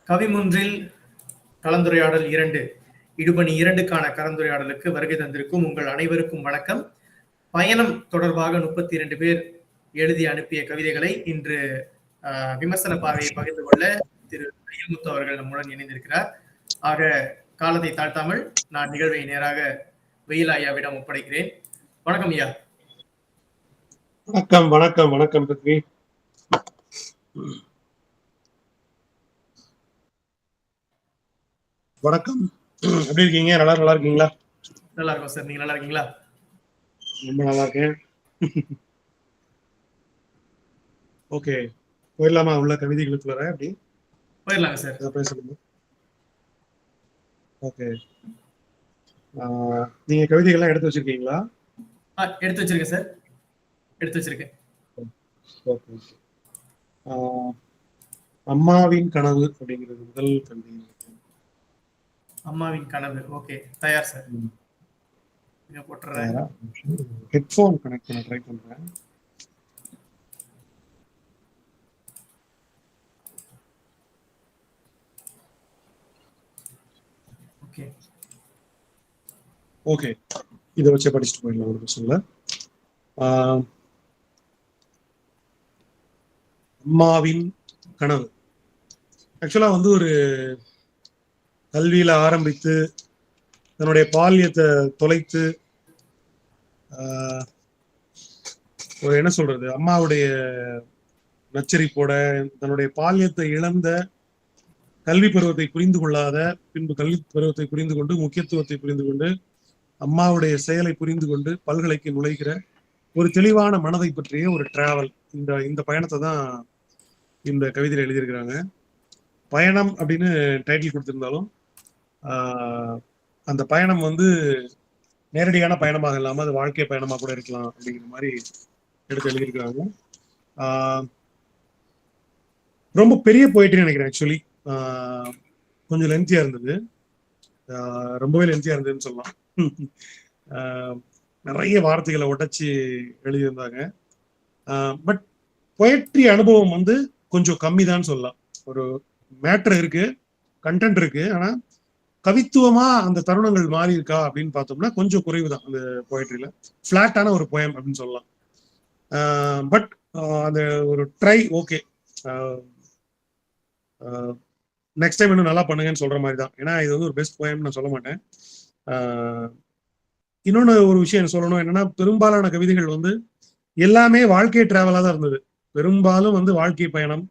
கவிமுன்றில் கலந்துரையாடல் 2 இடுபணி 2க்கான கலந்துரையாடலுக்கு வருகை தந்திருக்கும் உங்கள் அனைவருக்கும் வணக்கம். பயணம் தொடர்பாக 32 பேர் எழுதி அனுப்பிய கவிதைகளை இன்று விமர்சன பார்வையை பகிர்ந்து கொள்ள திரு அயல்முத்து அவர்கள் நம்முடன் இணைந்திருக்கிறார். ஆக காலத்தை தாழ்த்தாமல் நான் நிகழ்வை நேராக வெயில் ஐயாவிடம் ஒப்படைக்கிறேன். வணக்கம் ஐயா. வணக்கம் வணக்கம் வணக்கம் பிருத்வி. வணக்கம், எப்படி இருக்கீங்க? நல்லா இருக்கீங்களா? நல்லா இருக்கும் சார், நீங்க நல்லா இருக்கீங்களா? ரொம்ப நல்லா இருக்கேன். ஓகே, போயிடலாமா உள்ள கவிதைகளுக்கு வர? அப்படி போயிடலாங்க சார். பேசணும். ஓகே, நீங்க கவிதைகள்லாம் எடுத்து வச்சிருக்கீங்களா? எடுத்து வச்சிருக்கேன் சார், எடுத்து வச்சிருக்கேன். ஓகே, அம்மாவின் கனவு அப்படிங்கிறது முதல் கவிதை. அம்மாவின் கனவு. ஓகே, தயார் சார். போட்டுறேன். ஹெட்போன் கனெக்ட் பண்ண ட்ரை பண்றேன். ஓகே ஓகே, இதை வச்சு படிச்சுட்டு போயிடலாம், ஒரு பிரச்சனை இல்லை. அம்மாவின் கனவு ஆக்சுவலா வந்து ஒரு கல்வியில ஆரம்பித்து தன்னுடைய பால்யத்தை தொலைத்து ஒரு என்ன சொல்றது, அம்மாவுடைய நச்சரிப்போட தன்னுடைய பால்யத்தை இழந்த, கல்வி பருவத்தை புரிந்து கொள்ளாத, பின்பு கல்வி பருவத்தை புரிந்து கொண்டு முக்கியத்துவத்தை புரிந்து கொண்டு அம்மாவுடைய செயலை புரிந்து கொண்டு பல்கலைக்கு நுழைகிற ஒரு தெளிவான மனதை பற்றிய ஒரு டிராவல். இந்த பயணத்தை தான் இந்த கவிதையில எழுதியிருக்கிறாங்க. பயணம் அப்படின்னு டைட்டில் கொடுத்திருந்தாலும் அந்த பயணம் வந்து நேரடியான பயணமாக இல்லாம அது வாழ்க்கை பயணமா கூட இருக்கலாம் அப்படிங்கிற மாதிரி எடுத்து எழுதியிருக்கிறாங்க. ரொம்ப பெரிய போயிட்டு நினைக்கிறேன். ஆக்சுவலி கொஞ்சம் லென்த்தியா இருந்தது, ரொம்பவே லென்த்தியா இருந்ததுன்னு சொல்லலாம். நிறைய வார்த்தைகளை உடைச்சி எழுதியிருந்தாங்க. பட் பொயட்ரி அனுபவம் வந்து கொஞ்சம் கம்மி தான் சொல்லலாம். ஒரு மேட்டர் இருக்கு, கண்டென்ட் இருக்கு, ஆனா கவித்துவமா அந்த தருணங்கள் மாறி இருக்கா அப்படின்னு பார்த்தோம்னா கொஞ்சம் குறைவு தான் அந்த பொயட்ரியில. ஃபிளாட்டான ஒரு போயம் அப்படின்னு சொல்லலாம். பட் அந்த ஒரு ட்ரை ஓகே, நெக்ஸ்ட் டைம் இன்னும் நல்லா பண்ணுங்கன்னு சொல்ற மாதிரி தான். ஏன்னா இது வந்து ஒரு பெஸ்ட் போயம் நான் சொல்ல மாட்டேன். இன்னொன்னு ஒரு விஷயம் சொல்லணும் என்னன்னா, பெரும்பாலான கவிதைகள் வந்து எல்லாமே வாழ்க்கை டிராவலா தான் இருந்தது. பெரும்பாலும் வந்து வாழ்க்கை பயணம்,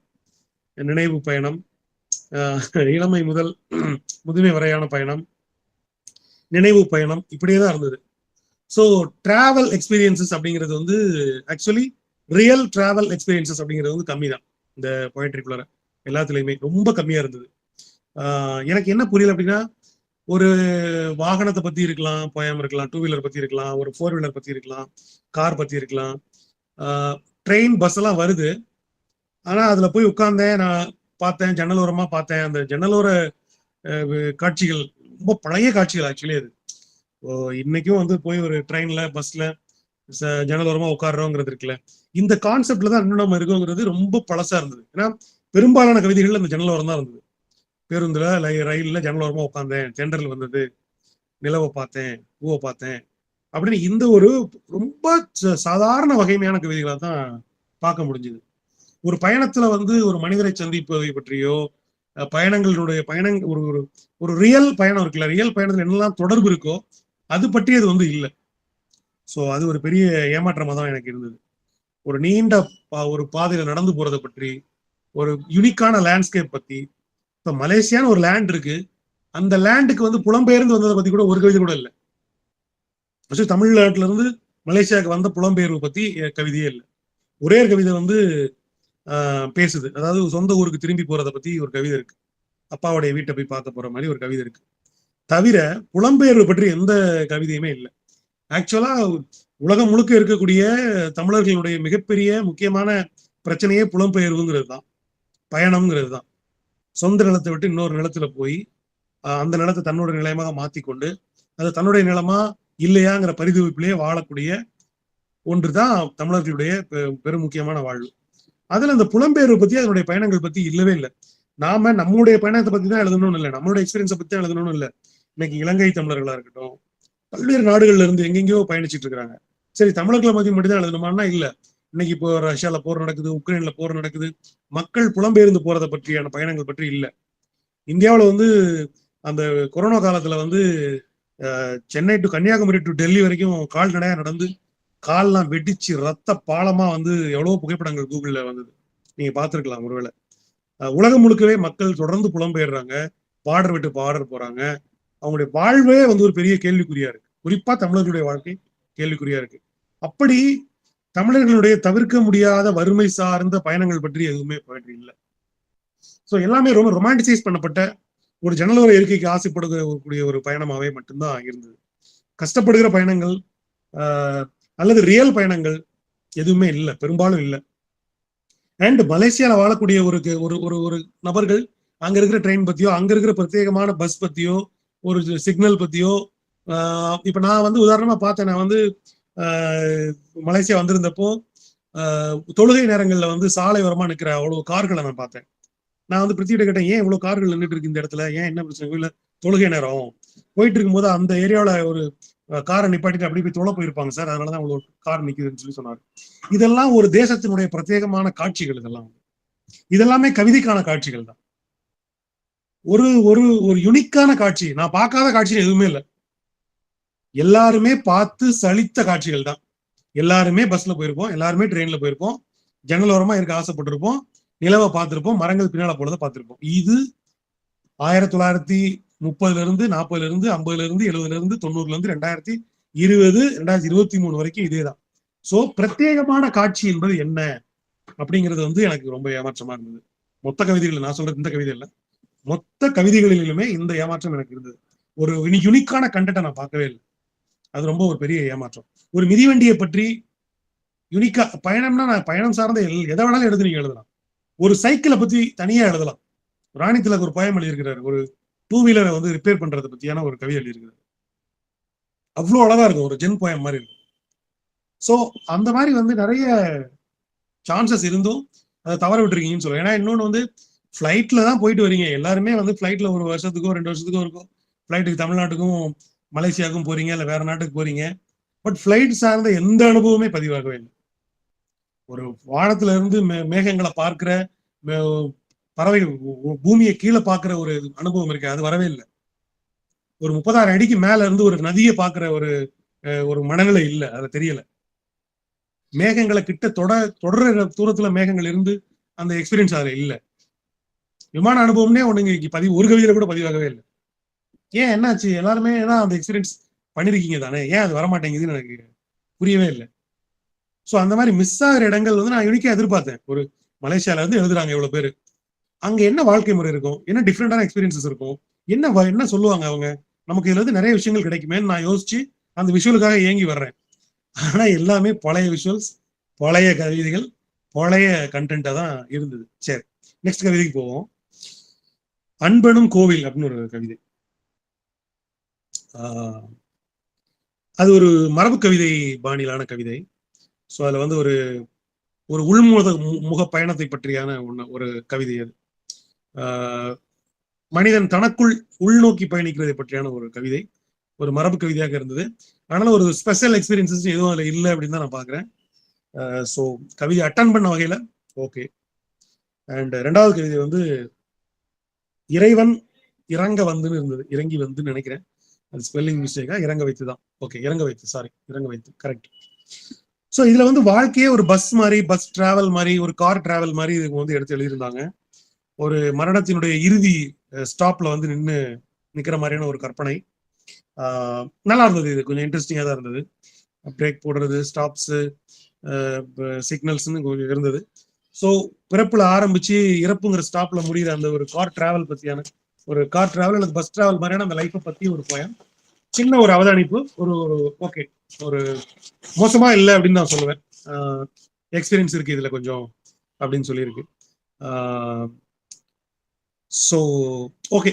நினைவு பயணம், இளமை முதல் முதுமை வரையான பயணம், நினைவு பயணம், இப்படியே தான் இருந்தது. ஸோ டிராவல் எக்ஸ்பீரியன்சஸ் அப்படிங்கிறது வந்து ஆக்சுவலி ரியல் டிராவல் எக்ஸ்பீரியன்சஸ் அப்படிங்கிறது வந்து கம்மி தான். இந்த பொயட்ரிக்குள்ள எல்லாத்துலயுமே ரொம்ப கம்மியா இருந்தது. எனக்கு என்ன புரியல அப்படின்னா, ஒரு வாகனத்தை பத்தி இருக்கலாம், போயம் இருக்கலாம், 2 வீலர் பத்தி இருக்கலாம், ஒரு 4 வீலர் பத்தி இருக்கலாம், கார் பத்தி இருக்கலாம், ட்ரெயின் பஸ் எல்லாம் வருது. ஆனா அதுல போய் உட்கார்ந்தேன், நான் பார்த்தேன், ஜன்னலோரமா பார்த்தேன். அந்த ஜன்னலோர காட்சிகள் ரொம்ப பழைய காட்சிகள் ஆக்சுவலி. அது இன்னைக்கும் வந்து போய் ஒரு ட்ரெயின்ல பஸ்ல ஜன்னலோரமா உட்காடுறோங்கிறது இருக்குல்ல, இந்த கான்செப்ட்ல தான் இன்னும் நம்ம இருக்கோங்கிறது ரொம்ப பழசா இருந்தது. ஏன்னா பெரும்பாலான கவிதைகள் அந்த ஜன்னலோரம் தான் இருந்தது. பேருந்துல ரயில்ல ஜன்னலோரமா உட்காந்தேன், தென்றல் வந்தது, நிலவை பார்த்தேன், பூவை பார்த்தேன் அப்படின்னு இந்த ஒரு ரொம்ப சாதாரண வகைமையான கவிதைகளை தான் பார்க்க முடிஞ்சது. ஒரு பயணத்துல வந்து ஒரு மனிதரை சந்திப்பதை பற்றியோ, பயணங்களுடைய ஒரு ரியல் பயணம் இருக்குல்ல, ரியல் பயணத்துல என்னெல்லாம் தொடர்பு இருக்கோ அது பற்றி அது வந்து இல்லை. ஸோ அது ஒரு பெரிய ஏமாற்றமா தான் எனக்கு இருந்தது. ஒரு நீண்ட ஒரு பாதையில நடந்து போறதை பற்றி, ஒரு யுனிக்கான லேண்ட்ஸ்கேப் பத்தி. இப்ப மலேசியான்னு ஒரு லேண்ட் இருக்கு, அந்த லேண்டுக்கு வந்து புலம்பெயர்ந்து வந்ததை பத்தி கூட ஒரு கவிதை கூட இல்லை. தமிழ்நாட்டுல இருந்து மலேசியாவுக்கு வந்த புலம்பெயர்வு பத்தி கவிதையே இல்லை. ஒரே கவிதை வந்து பேசுது, அதாவது சொந்த ஊருக்கு திரும்பி போறதை பத்தி ஒரு கவிதை இருக்கு, அப்பாவுடைய வீட்டை போய் பார்க்க போற மாதிரி ஒரு கவிதை இருக்கு. தவிர புலம்பெயர்வு பற்றி எந்த கவிதையுமே இல்லை. ஆக்சுவலா உலகம் முழுக்க இருக்கக்கூடிய தமிழர்களுடைய மிகப்பெரிய முக்கியமான பிரச்சனையே புலம்பெயர்வுங்கிறது தான், பயணம்ங்கிறது தான். சொந்த நிலத்தை விட்டு இன்னொரு நிலத்துல போய் அந்த நிலத்தை தன்னோட நிலையமாக மாத்திக்கொண்டு அது தன்னுடைய நிலமா இல்லையாங்கிற பரிதவிப்பிலேயே வாழக்கூடிய ஒன்றுதான் தமிழர்களுடைய பெரும் முக்கியமான வாழ்வு. அதுல அந்த புலம்பெயர்வு பத்தி அதனுடைய பயணங்கள் பத்தி இல்லவே இல்லை. நாம நம்மளுடைய பயணத்தை பத்தி தான் எழுதணும்னு இல்லை, நம்மளுடைய எக்ஸ்பீரியன்ஸை பத்தி தான் எழுதணும்னு இல்லை. இன்னைக்கு இலங்கை தமிழர்களா இருக்கட்டும், பல்வேறு நாடுகள்ல இருந்து எங்கெங்கயோ பயணிச்சுட்டு இருக்காங்க. சரி, தமிழர்களை பத்தி மட்டும் தான் எழுதணுமான்னா இல்ல. இன்னைக்கு இப்போ ரஷ்யால போர் நடக்குது, உக்ரைன்ல போர் நடக்குது, மக்கள் புலம்பெயர்ந்து போறதை பற்றியான பயணங்கள் பற்றி இல்ல. இந்தியாவில் வந்து அந்த கொரோனா காலத்துல வந்து சென்னை டு கன்னியாகுமரி டு டெல்லி வரைக்கும் கால்நடையா நடந்து கால்லாம் வெடிச்சு ரத்த பாலமா வந்து எவ்வளவு புகைப்படங்கள் கூகுள்ல வந்தது, நீங்க பார்த்திருக்கலாம் ஒருவேளை. உலகம் முழுக்கவே மக்கள் தொடர்ந்து புலம்பெயர்றாங்க, பார்டர் விட்டு பார்டர் போறாங்க. அவங்களுடைய வாழ்வே வந்து ஒரு பெரிய கேள்விக்குறியா இருக்கு. குறிப்பா தமிழர்களுடைய வாழ்க்கை கேள்விக்குறியா இருக்கு. அப்படி தமிழர்களுடைய தவிர்க்க முடியாத வறுமை சார்ந்த பயணங்கள் பற்றி எதுவுமே போயிட்டு இல்லை. ஸோ எல்லாமே ரொம்ப ரொமான்டிசைஸ் பண்ணப்பட்ட ஒரு ஜன்னலோர இருக்கைக்கு ஆசைப்படக்கூடிய ஒரு பயணமாவே மட்டும்தான் இருந்தது. கஷ்டப்படுகிற பயணங்கள் அல்லது ரியல் பயணங்கள் எதுவுமே இல்லை, பெரும்பாலும் இல்லை. அண்ட் மலேசியால வாழக்கூடிய ஒரு ஒரு ஒரு நபர்கள் அங்க இருக்கிற ட்ரெயின் பத்தியோ, அங்க இருக்கிற பிரத்யேகமான பஸ் பத்தியோ, ஒரு சிக்னல் பத்தியோ, இப்ப நான் வந்து உதாரணமா பார்த்தேன். நான் வந்து மலேசியா வந்திருந்தப்போ தொழுகை நேரங்கள்ல வந்து சாலை ஓரமா நிற்கிற அவ்வளவு கார்களை நான் பார்த்தேன். நான் வந்து பிரித்திகிட்ட கேட்டேன், ஏன் இவ்வளவு கார்கள் நின்றுட்டு இருக்கு இந்த இடத்துல, ஏன் என்ன பிரச்சனை, இல்ல தொழுகை நேரம் போயிட்டு இருக்கும்போது அந்த ஏரியாவில ஒரு காரை நிப்பாட்டிட்டு அப்படி போய் தொலை போயிருப்பாங்க சார், அதனாலதான் அவ்வளவு கார் நிக்குதுன்னு சொல்லி சொன்னாரு. இதெல்லாம் ஒரு தேசத்தினுடைய பிரத்யேகமான காட்சிகள். இதெல்லாமே கவிதைக்கான காட்சிகள் தான். ஒரு ஒரு ஒரு யுனிக்கான காட்சி, நான் பார்க்காத காட்சி எதுவுமே இல்லை. எல்லாருமே பார்த்து சலித்த காட்சிகள் தான். எல்லாருமே பஸ்ல போயிருப்போம், எல்லாருமே ட்ரெயின்ல போயிருப்போம், ஜன்னல் ஓரமா இருக்க ஆசைப்பட்டிருப்போம், நிலவை பார்த்திருப்போம், மரங்கள் பின்னால போனதை பார்த்திருப்போம். இது 1930 40 50 70 90 2020 2023 வரைக்கும் இதேதான். சோ பிரத்யேகமான காட்சி என்பது என்ன அப்படிங்கிறது வந்து எனக்கு ரொம்ப ஏமாற்றமா இருந்தது. மொத்த கவிதைகள் நான் சொல்றது இந்த கவிதை இல்ல, மொத்த கவிதைகளிலுமே இந்த ஏமாற்றம் எனக்கு இருந்தது. ஒரு யுனிக்கான கண்டென்ட்டை நான் பார்க்கவே இல்லை. அது ரொம்ப ஒரு பெரிய ஏமாற்றம். ஒரு மிதிவண்டியை பற்றி யுனிக்கா பயணம்னா, நான் பயணம் சார்ந்த எதை வேணாலும் எடுத்து நீங்க எழுதலாம். ஒரு சைக்கிளை பத்தி தனியா எழுதலாம். ராணி திலக் ஒரு போயம் எழுதியிருக்கிறாரு, ஒரு 2 வீலரை வந்து ரிப்பேர் பண்றதை பத்தியான ஒரு கவிதை எழுதியிருக்கிறாரு. அவ்வளவு அழகா இருக்கும், ஒரு ஜென் போயம் மாதிரி இருக்கும். சோ அந்த மாதிரி வந்து நிறைய சான்சஸ் இருந்தும் அதை தவற விட்டுருக்கீங்கன்னு சொல்லுவேன். ஏன்னா இன்னொன்னு வந்து ஃபிளைட்ல தான் போயிட்டு வரீங்க. எல்லாருமே வந்து ஃபிளைட்ல ஒரு வருஷத்துக்கோ 2 வருஷத்துக்கோ இருக்கும் ஃபிளைட்டுக்கு, தமிழ்நாட்டுக்கும் மலேசியாவுக்கும் போறீங்க, இல்ல வேற நாட்டுக்கு போறீங்க. பட் ஃபிளைட் சார்ந்த எந்த அனுபவமே பதிவாகவே இல்லை. ஒரு வானத்துல இருந்து மேகங்களை பார்க்கிற, பறவைகள் பூமியை கீழே பார்க்கிற ஒரு அனுபவம் இருக்கு, அது வரவே இல்லை. ஒரு 36 அடிக்கு மேல இருந்து ஒரு நதியை பார்க்கிற ஒரு மனநிலை இல்லை, அது தெரியல. மேகங்களை கிட்ட தொடர தூரத்துல மேகங்கள் இருந்து அந்த எக்ஸ்பீரியன்ஸ் அதுல இல்லை. விமான அனுபவம்னே ஒண்ணு ஒரு கவிதையில கூட பதிவாகவே இல்லை. ஏன், என்னாச்சு? எல்லாருமே அந்த எக்ஸ்பீரியன்ஸ் பண்ணிருக்கீங்க தானே, ஏன் அது வரமாட்டேங்குதுன்னு எனக்கு புரியவே இல்லை. ஸோ அந்த மாதிரி மிஸ் ஆகிற இடங்கள் வந்து நான் யூனிக்கா எதிர்பார்த்தேன். ஒரு மலேசியால இருந்து எழுதுறாங்க இவ்வளவு பேரு, அங்க என்ன வாழ்க்கை முறை இருக்கும், என்ன டிஃப்ரெண்டான எக்ஸ்பீரியன்சஸ் இருக்கும், என்ன சொல்லுவாங்க அவங்க, நமக்கு இதுல இருந்து நிறைய விஷயங்கள் கிடைக்குமேன்னு நான் யோசிச்சு அந்த விஷுவலுக்காக ஏங்கி வர்றேன். ஆனா எல்லாமே பழைய விஷுவல்ஸ், பழைய கவிதைகள், பழைய கண்டென்ட்டா தான் இருந்தது. சரி, நெக்ஸ்ட் கவிதைக்கு போவோம். அன்பனும் கோவில் அப்படின்னு ஒரு கவிதை. அது ஒரு மரபு கவிதை பாணியிலான கவிதை. ஸோ அதுல வந்து ஒரு ஒரு முக பயணத்தை பற்றியான ஒரு கவிதை அது. மனிதன் தனக்குள் உள்நோக்கி பயணிக்கிறதை பற்றியான ஒரு கவிதை, ஒரு மரபு கவிதையாக இருந்தது. அதனால ஒரு ஸ்பெஷல் எக்ஸ்பீரியன்சஸ் எதுவும் அதுல இல்லை அப்படின்னு தான் நான் பாக்குறேன். ஸோ கவிதை அட்டன் பண்ண வகையில ஓகே. அண்ட் 2வது கவிதை வந்து இறைவன் இறங்க வந்துன்னு இருந்தது, இறங்கி வந்துன்னு நினைக்கிறேன், அது ஸ்பெல்லிங் மிஸ்டேக்கா, இறங்க வைத்து தான். ஓகே, இறங்க வைத்து, சாரி, இறங்க வைத்து, கரெக்ட். ஸோ இதுல வந்து வாழ்க்கையே ஒரு பஸ் மாதிரி, பஸ் டிராவல் மாதிரி, ஒரு கார் டிராவல் மாதிரி இதுக்கு வந்து எடுத்து எழுதியிருந்தாங்க. ஒரு மரணத்தினுடைய இறுதி ஸ்டாப்ல வந்து நிக்கிற மாதிரியான ஒரு கற்பனை. நல்லா இருந்தது, இது கொஞ்சம் இன்ட்ரெஸ்டிங்கா தான் இருந்தது. பிரேக் போடுறது, ஸ்டாப்ஸ், சிக்னல்ஸ்னு கொஞ்சம் இருந்தது. ஸோ பிறப்புல ஆரம்பிச்சு இறப்புங்கிற ஸ்டாப்ல முடிகிற அந்த ஒரு கார் டிராவல் பத்தியான, ஒரு கார் டிராவல் அல்லது பஸ் டிராவல் மாதிரியான அந்த லைஃப்பை பத்தி ஒரு போயம். சின்ன ஒரு அவதானிப்பு, ஒரு ஓகே, ஒரு மோசமா இல்லை அப்படின்னு நான் சொல்லுவேன். எக்ஸ்பீரியன்ஸ் இருக்கு இதுல கொஞ்சம் அப்படின்னு சொல்லியிருக்கு. ஸோ ஓகே,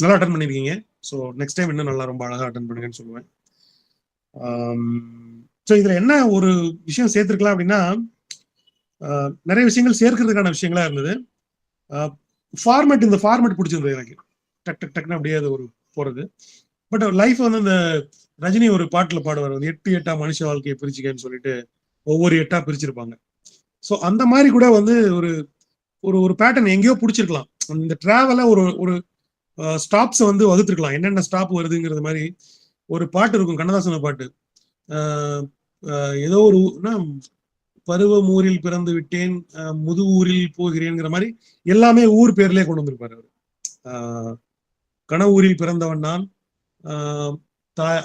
நல்லா அட்டன் பண்ணிருக்கீங்க. ஸோ நெக்ஸ்ட் டைம் இன்னும் நல்லா ரொம்ப அழகா அட்டன் பண்ணுங்கன்னு சொல்லுவேன். ஸோ இதுல என்ன ஒரு விஷயம் சேர்த்திருக்கலாம் அப்படின்னா, நிறைய விஷயங்கள் சேர்க்கிறதுக்கான விஷயங்களா இருந்தது. ஃபார்மேட், இந்த ஃபார்மேட் பிடிச்சிருந்தது எனக்கு. டக் டக் டக்னு அப்படியே அது ஒரு போறது. பட் லைஃப் வந்து இந்த ரஜினி ஒரு பாட்டுல பாடுவார், 8 மனுஷ வாழ்க்கையை பிரிச்சுக்கன்னு சொல்லிட்டு ஒவ்வொரு 8 பிரிச்சிருப்பாங்க. ஸோ அந்த மாதிரி கூட வந்து ஒரு ஒரு ஒரு பேட்டர்ன் எங்கேயோ பிடிச்சிருக்கலாம். இந்த டிராவல ஒரு ஒரு ஸ்டாப்ஸ் வந்து வகுத்துருக்கலாம், என்னென்ன ஸ்டாப் வருதுங்கிறது மாதிரி. ஒரு பாட்டு இருக்கும், கண்ணதாசன் பாட்டு, ஏதோ ஒரு பருவம் ஊரில் பிறந்து விட்டேன், முது ஊரில் போகிறேங்கிற மாதிரி எல்லாமே ஊர் பேர்லயே கொண்டு வந்திருப்பாரு அவரு. கனவூரில் பிறந்தவன் நான்,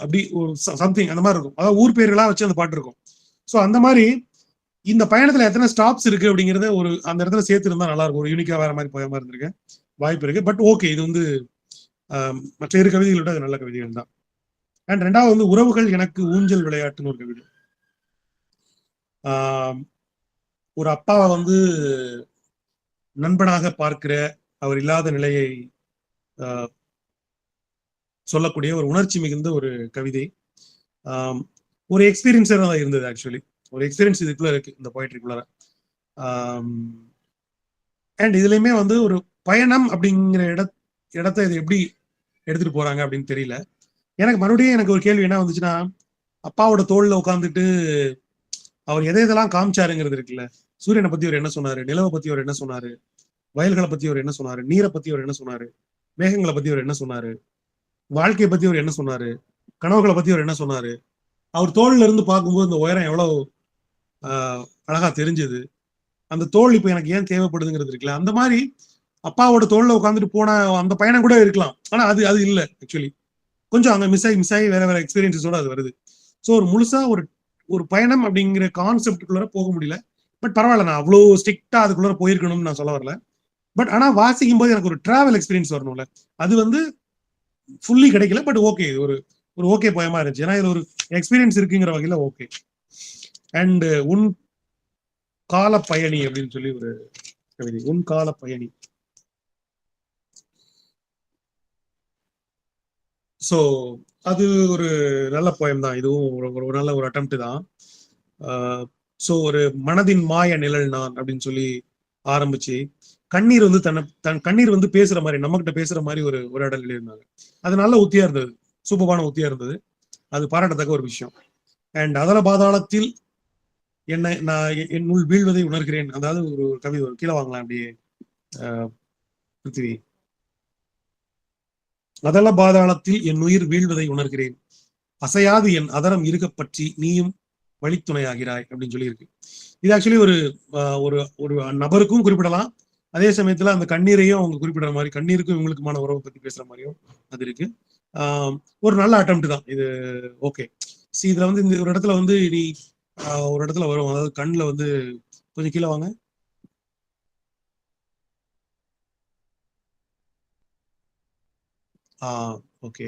அப்படி ஒரு சம்திங் அந்த மாதிரி இருக்கும். அதாவது ஊர் பேர்களா வச்சு அந்த பாட்டு இருக்கும். ஸோ அந்த மாதிரி இந்த பயணத்துல எத்தனை ஸ்டாப்ஸ் இருக்கு அப்படிங்கறத ஒரு அந்த இடத்துல சேர்த்து இருந்தா நல்லா இருக்கும். ஒரு யூனிக்கா வேற மாதிரி போயமா இருந்திருக்கு, வாய்ப்பு இருக்கு. பட் ஓகே, இது வந்து மற்ற இரு கவிதைகளோட அது நல்ல கவிதைகள் தான். அண்ட் ரெண்டாவது வந்து உறவுகள் எனக்கு ஊஞ்சல் விளையாட்டுன்னு ஒரு கவிதை. ஒரு அப்பாவை வந்து நண்பனாக பார்க்கிற, அவர் இல்லாத நிலையை சொல்லக்கூடிய ஒரு உணர்ச்சி மிகுந்த ஒரு கவிதை. ஒரு எக்ஸ்பீரியன்ஸா தான் இருந்தது. ஆக்சுவலி ஒரு எக்ஸ்பீரியன்ஸ் இதுக்குள்ள இருக்கு இந்த போயிட்ரிக்குள்ள. அண்ட் இதுலயுமே வந்து ஒரு பயணம் அப்படிங்கிற இடத்த இது எப்படி எடுத்துட்டு போறாங்க அப்படின்னு தெரியல எனக்கு. மறுபடியும் எனக்கு ஒரு கேள்வி என்ன வந்துச்சுன்னா, அப்பாவோட தோல்ல உட்காந்துட்டு அவர் எதெல்லாம் காமிச்சாருங்கிறது இருக்குல்ல. சூரியனை பத்தி அவர் என்ன சொன்னாரு, நிலவை பத்தி அவர் என்ன சொன்னாரு, வயல்களை பத்தி அவர் என்ன சொன்னாரு, நீரை பத்தி அவர் என்ன சொன்னாரு, மேகங்களை பத்தி அவர் என்ன சொன்னாரு, வாழ்க்கையை பத்தி அவர் என்ன சொன்னாரு, கனவுகளை பத்தி அவர் என்ன சொன்னாரு. அவர் தோல்ல இருந்து பார்க்கும்போது இந்த உயரம் எவ்வளவு அழகா தெரிஞ்சது. அந்த தோல் இப்ப எனக்கு ஏன் தேவைப்படுதுங்கிறது இருக்குல்ல. அந்த மாதிரி அப்பாவோட தோல்ல உட்காந்துட்டு போன அந்த பயணம் கூட இருக்கலாம். ஆனா அது அது இல்லை. ஆக்சுவலி கொஞ்சம் அங்க மிஸ் ஆகி வேற வேற எக்ஸ்பீரியன்ஸோட அது வருது. ஸோ ஒரு முழுசா ஒரு ஒரு பயணம் அப்படிங்கிற கான்செப்டுக்குள்ள போக முடியல. பட் பரவாயில்ல, நான் அவ்வளோ ஸ்ட்ரிக்டா அதுக்குள்ள போயிருக்கணும்னு நான் சொல்ல வரல. பட் ஆனா வாசிக்கும் போது எனக்கு ஒரு டிராவல் எக்ஸ்பீரியன்ஸ் வரணும்ல, அது வந்து ஃபுல்லி கிடைக்கல. பட் ஓகே, ஒரு ஒரு ஓகே பயமா இருந்துச்சு. ஏன்னா இதுல ஒரு எக்ஸ்பீரியன்ஸ் இருக்குங்கிற வகையில ஓகே. அண்ட் உன் கால பயணி அப்படின்னு சொல்லி ஒரு கவிதை, உன் கால பயணி. ஸோ அது ஒரு நல்ல போயம் தான். இதுவும் ஒரு நல்ல ஒரு அட்டெம்ப்ட் தான். ஸோ ஒரு மனதின் மாய நிழல் நான் அப்படின்னு சொல்லி ஆரம்பிச்சு, கண்ணீர் வந்து கண்ணீர் வந்து பேசுற மாதிரி, நம்ம கிட்ட பேசுற மாதிரி ஒரு உரையாடல் எழுதியிருந்தாங்க. அது நல்ல உத்தியா இருந்தது, சூப்பரான உத்தியா இருந்தது. அது பாராட்டத்தக்க ஒரு விஷயம். அண்ட் அதல பாதாளத்தில் என்ன நான் என்னுள் வீழ்வதை உணர்கிறேன். அதாவது ஒரு கவிதை, ஒரு கீழே வாங்கலாம் அப்படியே பிருத்திவி. அதல பாதாளத்தில் என் உயிர் வீழ்வதை உணர்கிறேன், அசையாது என் அதரம் இருக்க பற்றி நீயும் வழித்துணையாகிறாய் அப்படின்னு சொல்லி இருக்கு. இது ஆக்சுவலி ஒரு ஒரு நபருக்கும் குறிப்பிடலாம், அதே சமயத்துல அந்த கண்ணீரையும் அவங்க குறிப்பிடுற மாதிரி, கண்ணீருக்கும் இவங்களுக்குமான உறவை பத்தி பேசுற மாதிரியும் அது இருக்கு. ஒரு நல்ல அட்டெம்ப்ட் தான் இது. ஓகே, இதுல வந்து இந்த ஒரு இடத்துல வந்து நீ ஒரு இடத்துல வரும், அதாவது கண்ணுல வந்து கொஞ்சம் கீழே வாங்க. ஓகே,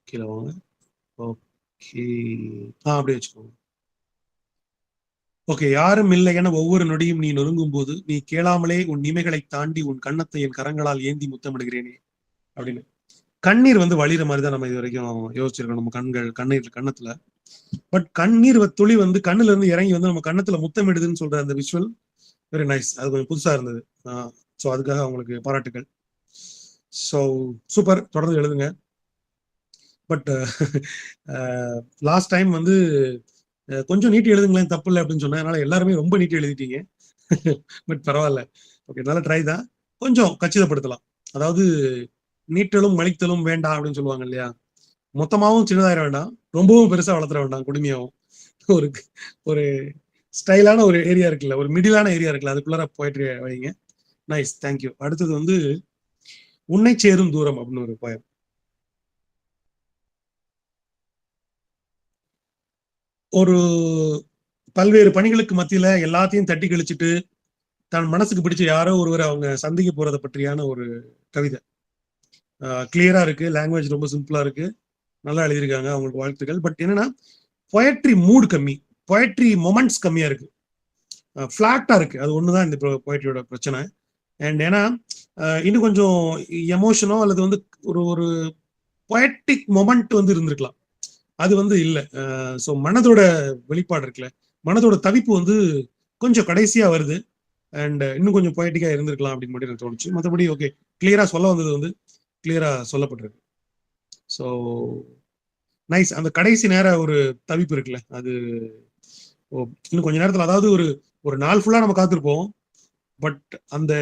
கீழே வாங்க. ஓகே, அப்படியே வச்சுக்கோங்க. ஓகே, யாரும் இல்லை என ஒவ்வொரு நொடியும் நீ நொறுங்கும் போது நீ கேளாமலே உன் இமைகளை தாண்டி உன் கன்னத்தை என் கரங்களால் ஏந்தி முத்தமிடுகிறேனே அப்படின்னு. கண்ணீர் வந்து வழிகிற மாதிரி தான் நம்ம இது வரைக்கும் யோசிச்சிருக்கோம், நம்ம கண்ணீர் கன்னத்துல. பட் கண்ணீர் துளி வந்து கண்ணுல இருந்து இறங்கி வந்து நம்ம கன்னத்துல முத்தமிடுதுன்னு சொல்ற அந்த விஷுவல் வெரி நைஸ். அது கொஞ்சம் புதுசா இருந்தது. ஸோ அதுக்காக அவங்களுக்கு பாராட்டுகள். ஸோ சூப்பர், தொடர்ந்து எழுதுங்க. பட் லாஸ்ட் டைம் வந்து கொஞ்சம் நீட்டி எழுதுங்களேன், தப்பு இல்லை அப்படின்னு சொன்னேன். அதனால எல்லாருமே ரொம்ப நீட்டி எழுதிட்டீங்க. பட் பரவாயில்ல, ஓகே, நல்ல ட்ரை தான். கொஞ்சம் கச்சிதப்படுத்தலாம். அதாவது நீட்டலும் மலித்தலும் வேண்டாம் அப்படின்னு சொல்லுவாங்க இல்லையா, மொத்தமாவும் சின்னதாயிர வேண்டாம், ரொம்பவும் பெருசா வளர்த்துற வேண்டாம், கொடுமையாவும். ஒரு ஒரு ஸ்டைலான ஒரு ஏரியா இருக்குல்ல, ஒரு மிடிலான ஏரியா இருக்குல்ல, அதுக்குள்ளார போயிட்டு வைங்க. Nice, thank you. அடுத்தது வந்து உன்னை சேரும் தூரம் அப்படின்னு ஒரு போயம். ஒரு பல்வேறு பணிகளுக்கு மத்தியில எல்லாத்தையும் தட்டி கழிச்சுட்டு தன் மனசுக்கு பிடிச்ச யாரோ ஒருவர் அவங்க சந்திக்க போறதை பற்றியான ஒரு கவிதை. கிளியரா இருக்கு, லாங்குவேஜ் ரொம்ப சிம்பிளா இருக்கு, நல்லா எழுதியிருக்காங்க, அவங்களுக்கு வாழ்த்துக்கள். பட் என்னன்னா பொயட்ரி மூட் கம்மி, பொயட்ரி மொமெண்ட்ஸ் கம்மியா இருக்கு, ஃபிளாட்டா இருக்கு. அது ஒண்ணுதான் இந்த பொயட்ரியோட பிரச்சனை. அண்ட் ஏன்னா இன்னும் கொஞ்சம் எமோஷனோ அல்லது வந்து ஒரு ஒரு பொயட்டிக் மொமெண்ட் வந்து இருந்திருக்கலாம், அது வந்து இல்லை. ஸோ மனதோட வெளிப்பாடு இருக்குல்ல, மனதோட தவிப்பு வந்து கொஞ்சம் கடைசியா வருது. அண்ட் இன்னும் கொஞ்சம் பொயட்டிக்கா இருந்திருக்கலாம் அப்படின்னு மட்டும் எனக்கு தோணுச்சு. மற்றபடி ஓகே, கிளியரா சொல்ல வந்தது வந்து கிளியரா சொல்லப்பட்டிருக்கு. So nice. அந்த கடைசி நேர ஒரு தவிப்பு இருக்குல்ல, அது இன்னும் கொஞ்ச நேரத்துல, அதாவது ஒரு ஒரு நாள் ஃபுல்லா நம்ம காத்திருப்போம். பட் அந்த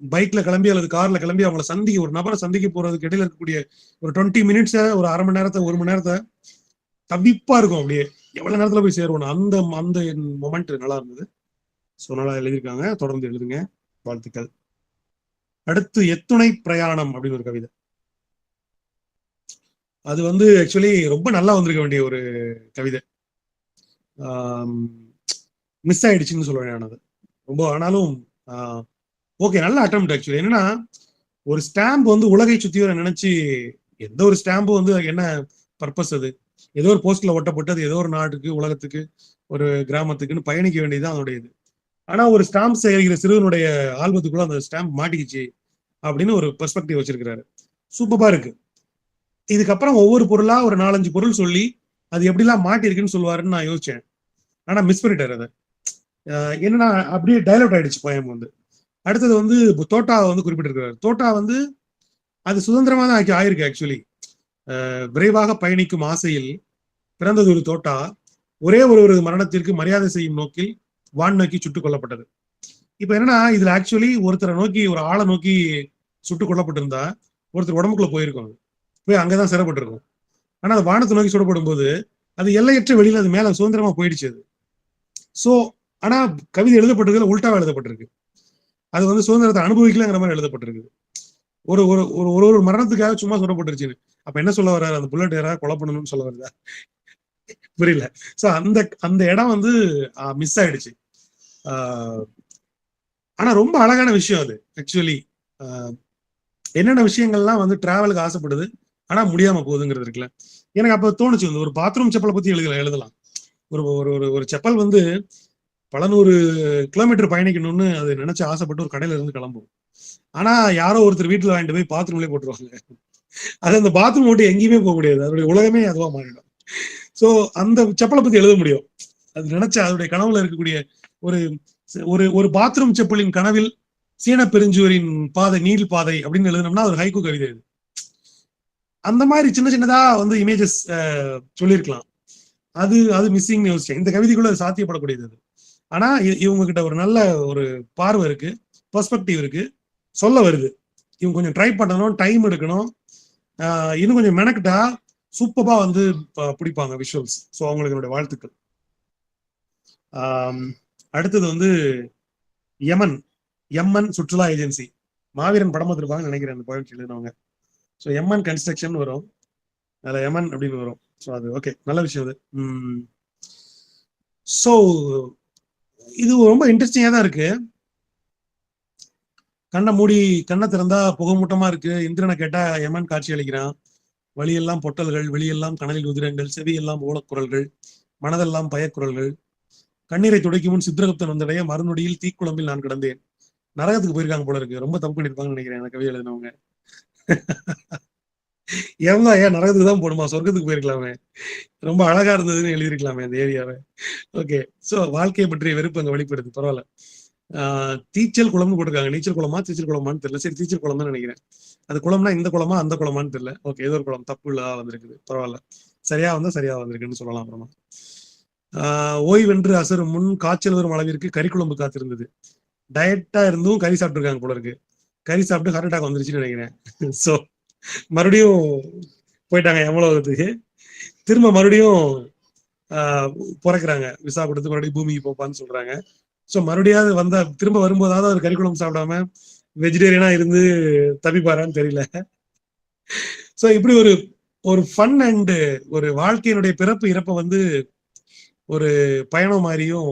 பைக்ல கிளம்பி அல்லது கார்ல கிளம்பி அவங்கள சந்திக்க, ஒரு நபரை சந்திக்க போறதுக்கு இடையில இருக்கக்கூடிய ஒரு 20 மினிட்ஸ், ஒரு அரை மணி நேரத்தை, ஒரு மணி நேரத்தை தவிப்பா இருக்கும். அப்படியே எவ்வளவு நேரத்துல போய் சேருவோம். அந்த அந்த மொமெண்ட் நல்லா இருந்தது. ஸோ நல்லா எழுதியிருக்காங்க. தொடர்ந்து எழுதுங்க, வாழ்த்துக்கள். அடுத்து எத்துணை பிரயாணம் அப்படின்னு ஒரு கவிதை. அது வந்து ஆக்சுவலி ரொம்ப நல்லா வந்திருக்க வேண்டிய ஒரு கவிதை. மிஸ் ஆயிடுச்சுன்னு சொல்லுவேன் நான். அது ரொம்ப, ஆனாலும் ஓகே, நல்ல அட்டெம்ப்ட். ஆக்சுவலி என்னன்னா, ஒரு ஸ்டாம்ப் வந்து உலகை சுத்தி வர நினைச்சு, எந்த ஒரு ஸ்டாம்பும் வந்து என்ன பர்பஸ், அது ஏதோ ஒரு போஸ்ட்ல ஒட்டப்பட்டு அது ஏதோ ஒரு நாட்டுக்கு, உலகத்துக்கு, ஒரு கிராமத்துக்குன்னு பயணிக்க வேண்டியதுதான் அதனுடைய இது. ஆனா ஒரு ஸ்டாம்ப் சேகரிக்கிற சிறுவனுடைய ஆல்பத்துக்குள்ள அந்த ஸ்டாம்ப் மாட்டிக்கிச்சு அப்படின்னு ஒரு பெர்ஸ்பெக்டிவ் வச்சிருக்கிறாரு. சூப்பரா இருக்கு. இதுக்கப்புறம் ஒவ்வொரு பொருளா ஒரு 4-5 பொருள் சொல்லி அது எப்படிலாம் மாட்டிருக்குன்னு சொல்லுவாருன்னு நான் யோசிச்சேன். ஆனா மிஸ் பண்ணிட்டாரு அதை. என்னன்னா அப்படியே டைலூட் ஆயிடுச்சு போயம் வந்து. அடுத்தது வந்து தோட்டா வந்து குறிப்பிட்டிருக்கிறார். தோட்டா வந்து அது சுதந்திரமா தான் ஆயிருக்கு. ஆக்சுவலி விரைவாக பயணிக்கும் ஆசையில் பிறந்தது ஒரு தோட்டா, ஒரே ஒரு மரணத்திற்கு மரியாதை செய்யும் நோக்கில் வான் நோக்கி சுட்டுக் கொல்லப்பட்டது. இப்ப என்னன்னா, இதுல ஆக்சுவலி ஒருத்தரை நோக்கி, ஒரு ஆளை நோக்கி சுட்டுக் கொல்லப்பட்டிருந்தா ஒருத்தர் உடம்புக்குள்ள போயிருக்கும், போய் அங்கதான் சிறப்பட்டிருக்கும். ஆனா அது வானத்தை நோக்கி சுடப்படும் போது அது எல்லையற்ற வெளியில அது மேல சுதந்திரமா போயிடுச்சு அது. சோ ஆனா கவிதை எழுதப்பட்டிருக்குல உல்டாவா எழுதப்பட்டிருக்கு. அது வந்து சுதந்திரத்தை அனுபவிக்கலங்கிற மாதிரி எழுதப்பட்டிருக்கு. ஒரு ஒரு ஒரு ஒரு மரணத்துக்காக சும்மா சுடப்பட்டுருச்சு. அப்ப என்ன சொல்ல வர்றாரு, அந்த புல்லட் யாராவது கொலை பண்ணணும்னு சொல்ல வருதா? புரியல. சோ அந்த அந்த இடம் வந்து மிஸ் ஆயிடுச்சு. ஆனா ரொம்ப அழகான விஷயம் அது. ஆக்சுவலி என்னென்ன விஷயங்கள்லாம் வந்து டிராவலுக்கு ஆசைப்படுது ஆனா முடியாம போகுதுங்கிறது இருக்குல்ல. எனக்கு அப்ப தோணுச்சு, வந்து ஒரு பாத்ரூம் செப்பலை பத்தி எழுதலாம். ஒரு ஒரு செப்பல் வந்து பல 100 கிலோமீட்டர் பயணிக்கணும்னு அது நினைச்சு ஆசைப்பட்டு ஒரு கடையில இருந்து கிளம்பும். ஆனா யாரோ ஒருத்தர் வீட்டுல வாங்கிட்டு போய் பாத்ரூம்லயே போட்டுருவாங்க. அது அந்த பாத்ரூம் விட்டு எங்கேயுமே போக முடியாது. அதோடைய உலகமே அதுவா மாறிடும். சோ அந்த செப்பலை பத்தி எழுத முடியும். அது நினைச்சா அதோடைய கனவுல இருக்கக்கூடிய ஒரு ஒரு ஒரு பாத்ரூம் செப்பலின் கனவில் சீன பெருஞ்சுவரின் பாதை, நீல் பாதை அப்படின்னு எழுதினோம்னா ஒரு ஹைக்கூ கவிதை. அந்த மாதிரி சின்ன சின்னதா வந்து இமேஜஸ் சொல்லியிருக்கலாம். அது அது மிஸ்ஸிங்னு யோசிச்சேன். இந்த கவிதைக்குள்ள சாத்தியப்படக்கூடியது அது. ஆனா இவங்க கிட்ட ஒரு நல்ல ஒரு பார்வை இருக்கு, பெர்ஸ்பெக்டிவ் இருக்கு, சொல்ல வருது. இவங்க கொஞ்சம் ட்ரை பண்ணணும், டைம் எடுக்கணும், இன்னும் கொஞ்சம் மெனக்கிட்டா சூப்பரா வந்து பிடிப்பாங்க விஷுவல்ஸ். ஸோ அவங்களுக்கு என்னுடைய வாழ்த்துக்கள். அடுத்தது வந்து எம்என் சுற்றுலா ஏஜென்சி. மாவீரன் படம் பார்த்துருப்பாங்கன்னு நினைக்கிறேன் அந்த போயம் எழுதினவங்க. ஸோ எம்என் கன்ஸ்ட்ரக்ஷன் வரும், அதில் எம்என் அப்படின்னு வரும். ஸோ அது ஓகே, நல்ல விஷயம் அது. ஸோ இது ரொம்ப இன்ட்ரெஸ்டிங்கா தான் இருக்கு. கண்ணை மூடி கண்ணை திறந்தா புகமூட்டமா இருக்கு, இந்திரனை கேட்டா எமன் காட்சி அளிக்கிறான், வழியெல்லாம் பொட்டல்கள், வெளியெல்லாம் கனலில் உதிரங்கள், செவியெல்லாம் ஓலக்குரல்கள், மனதெல்லாம் பயக்குரல்கள், கண்ணீரை துடைக்கும் முன் சித்திரகுப்தன் வந்தடைய மறுநொடியில் தீக்குழம்பில் நான் கிடந்தேன். நரகத்துக்கு போயிருக்காங்க போல இருக்கு. ரொம்ப தப்பு பண்ணிருப்பாங்கன்னு நினைக்கிறேன் அந்த கவிதை எழுதினவங்க. ஏன் நரகத்துக்கு தான் போடுமா, சொர்க்கத்துக்கு போயிருக்கலாமே, ரொம்ப அழகா இருந்ததுன்னு எழுதியிருக்கலாமே அந்த ஏரியாவை. ஓகே. சோ வாழ்க்கையை பற்றிய வெறுப்பு அங்க வெளிப்படுது. பரவாயில்ல. தீச்சல் குளம்னு போட்டிருக்காங்க. நீச்சல் குளமா தீச்சல் குளமான்னு தெரியல. சரி, தீச்சல் குளம் தான் நினைக்கிறேன். அது குளம்னா இந்த குளமா அந்த குளமான்னு தெரியல. ஓகே, ஏதோ ஒரு குளம் தப்பு இல்லதா வந்திருக்குது. பரவாயில்ல, சரியா வந்தா சரியா வந்திருக்குன்னு சொல்லலாம். அப்புறமா ஓய்வென்று அசரும் முன் காய்ச்சல் வரும் அளவிற்கு கறி குழம்பு காத்திருந்தது. டயட்டா இருந்தும் கறி சாப்பிட்டுருக்காங்க போல இருக்கு. கறி சாப்பிட்டு ஹார்ட் அட்டாக் வந்துருச்சுன்னு நினைக்கிறேன். ஸோ மறுபடியும் போயிட்டாங்க எவ்வளவுக்கு, திரும்ப மறுபடியும் பிறக்கிறாங்க, விசா கொடுத்து மறுபடியும் பூமிக்கு போப்பான்னு சொல்றாங்க. ஸோ மறுபடியாவது வந்தா, திரும்ப வரும்போதாவது ஒரு கறிக்குழம்பு சாப்பிடாம வெஜிடேரியனா இருந்து தப்பிப்பாரான்னு தெரியல. ஸோ இப்படி ஒரு ஒரு ஃபன் அண்ட் ஒரு வாழ்க்கையினுடைய பிறப்பு இறப்ப வந்து ஒரு பயணம் மாதிரியும்,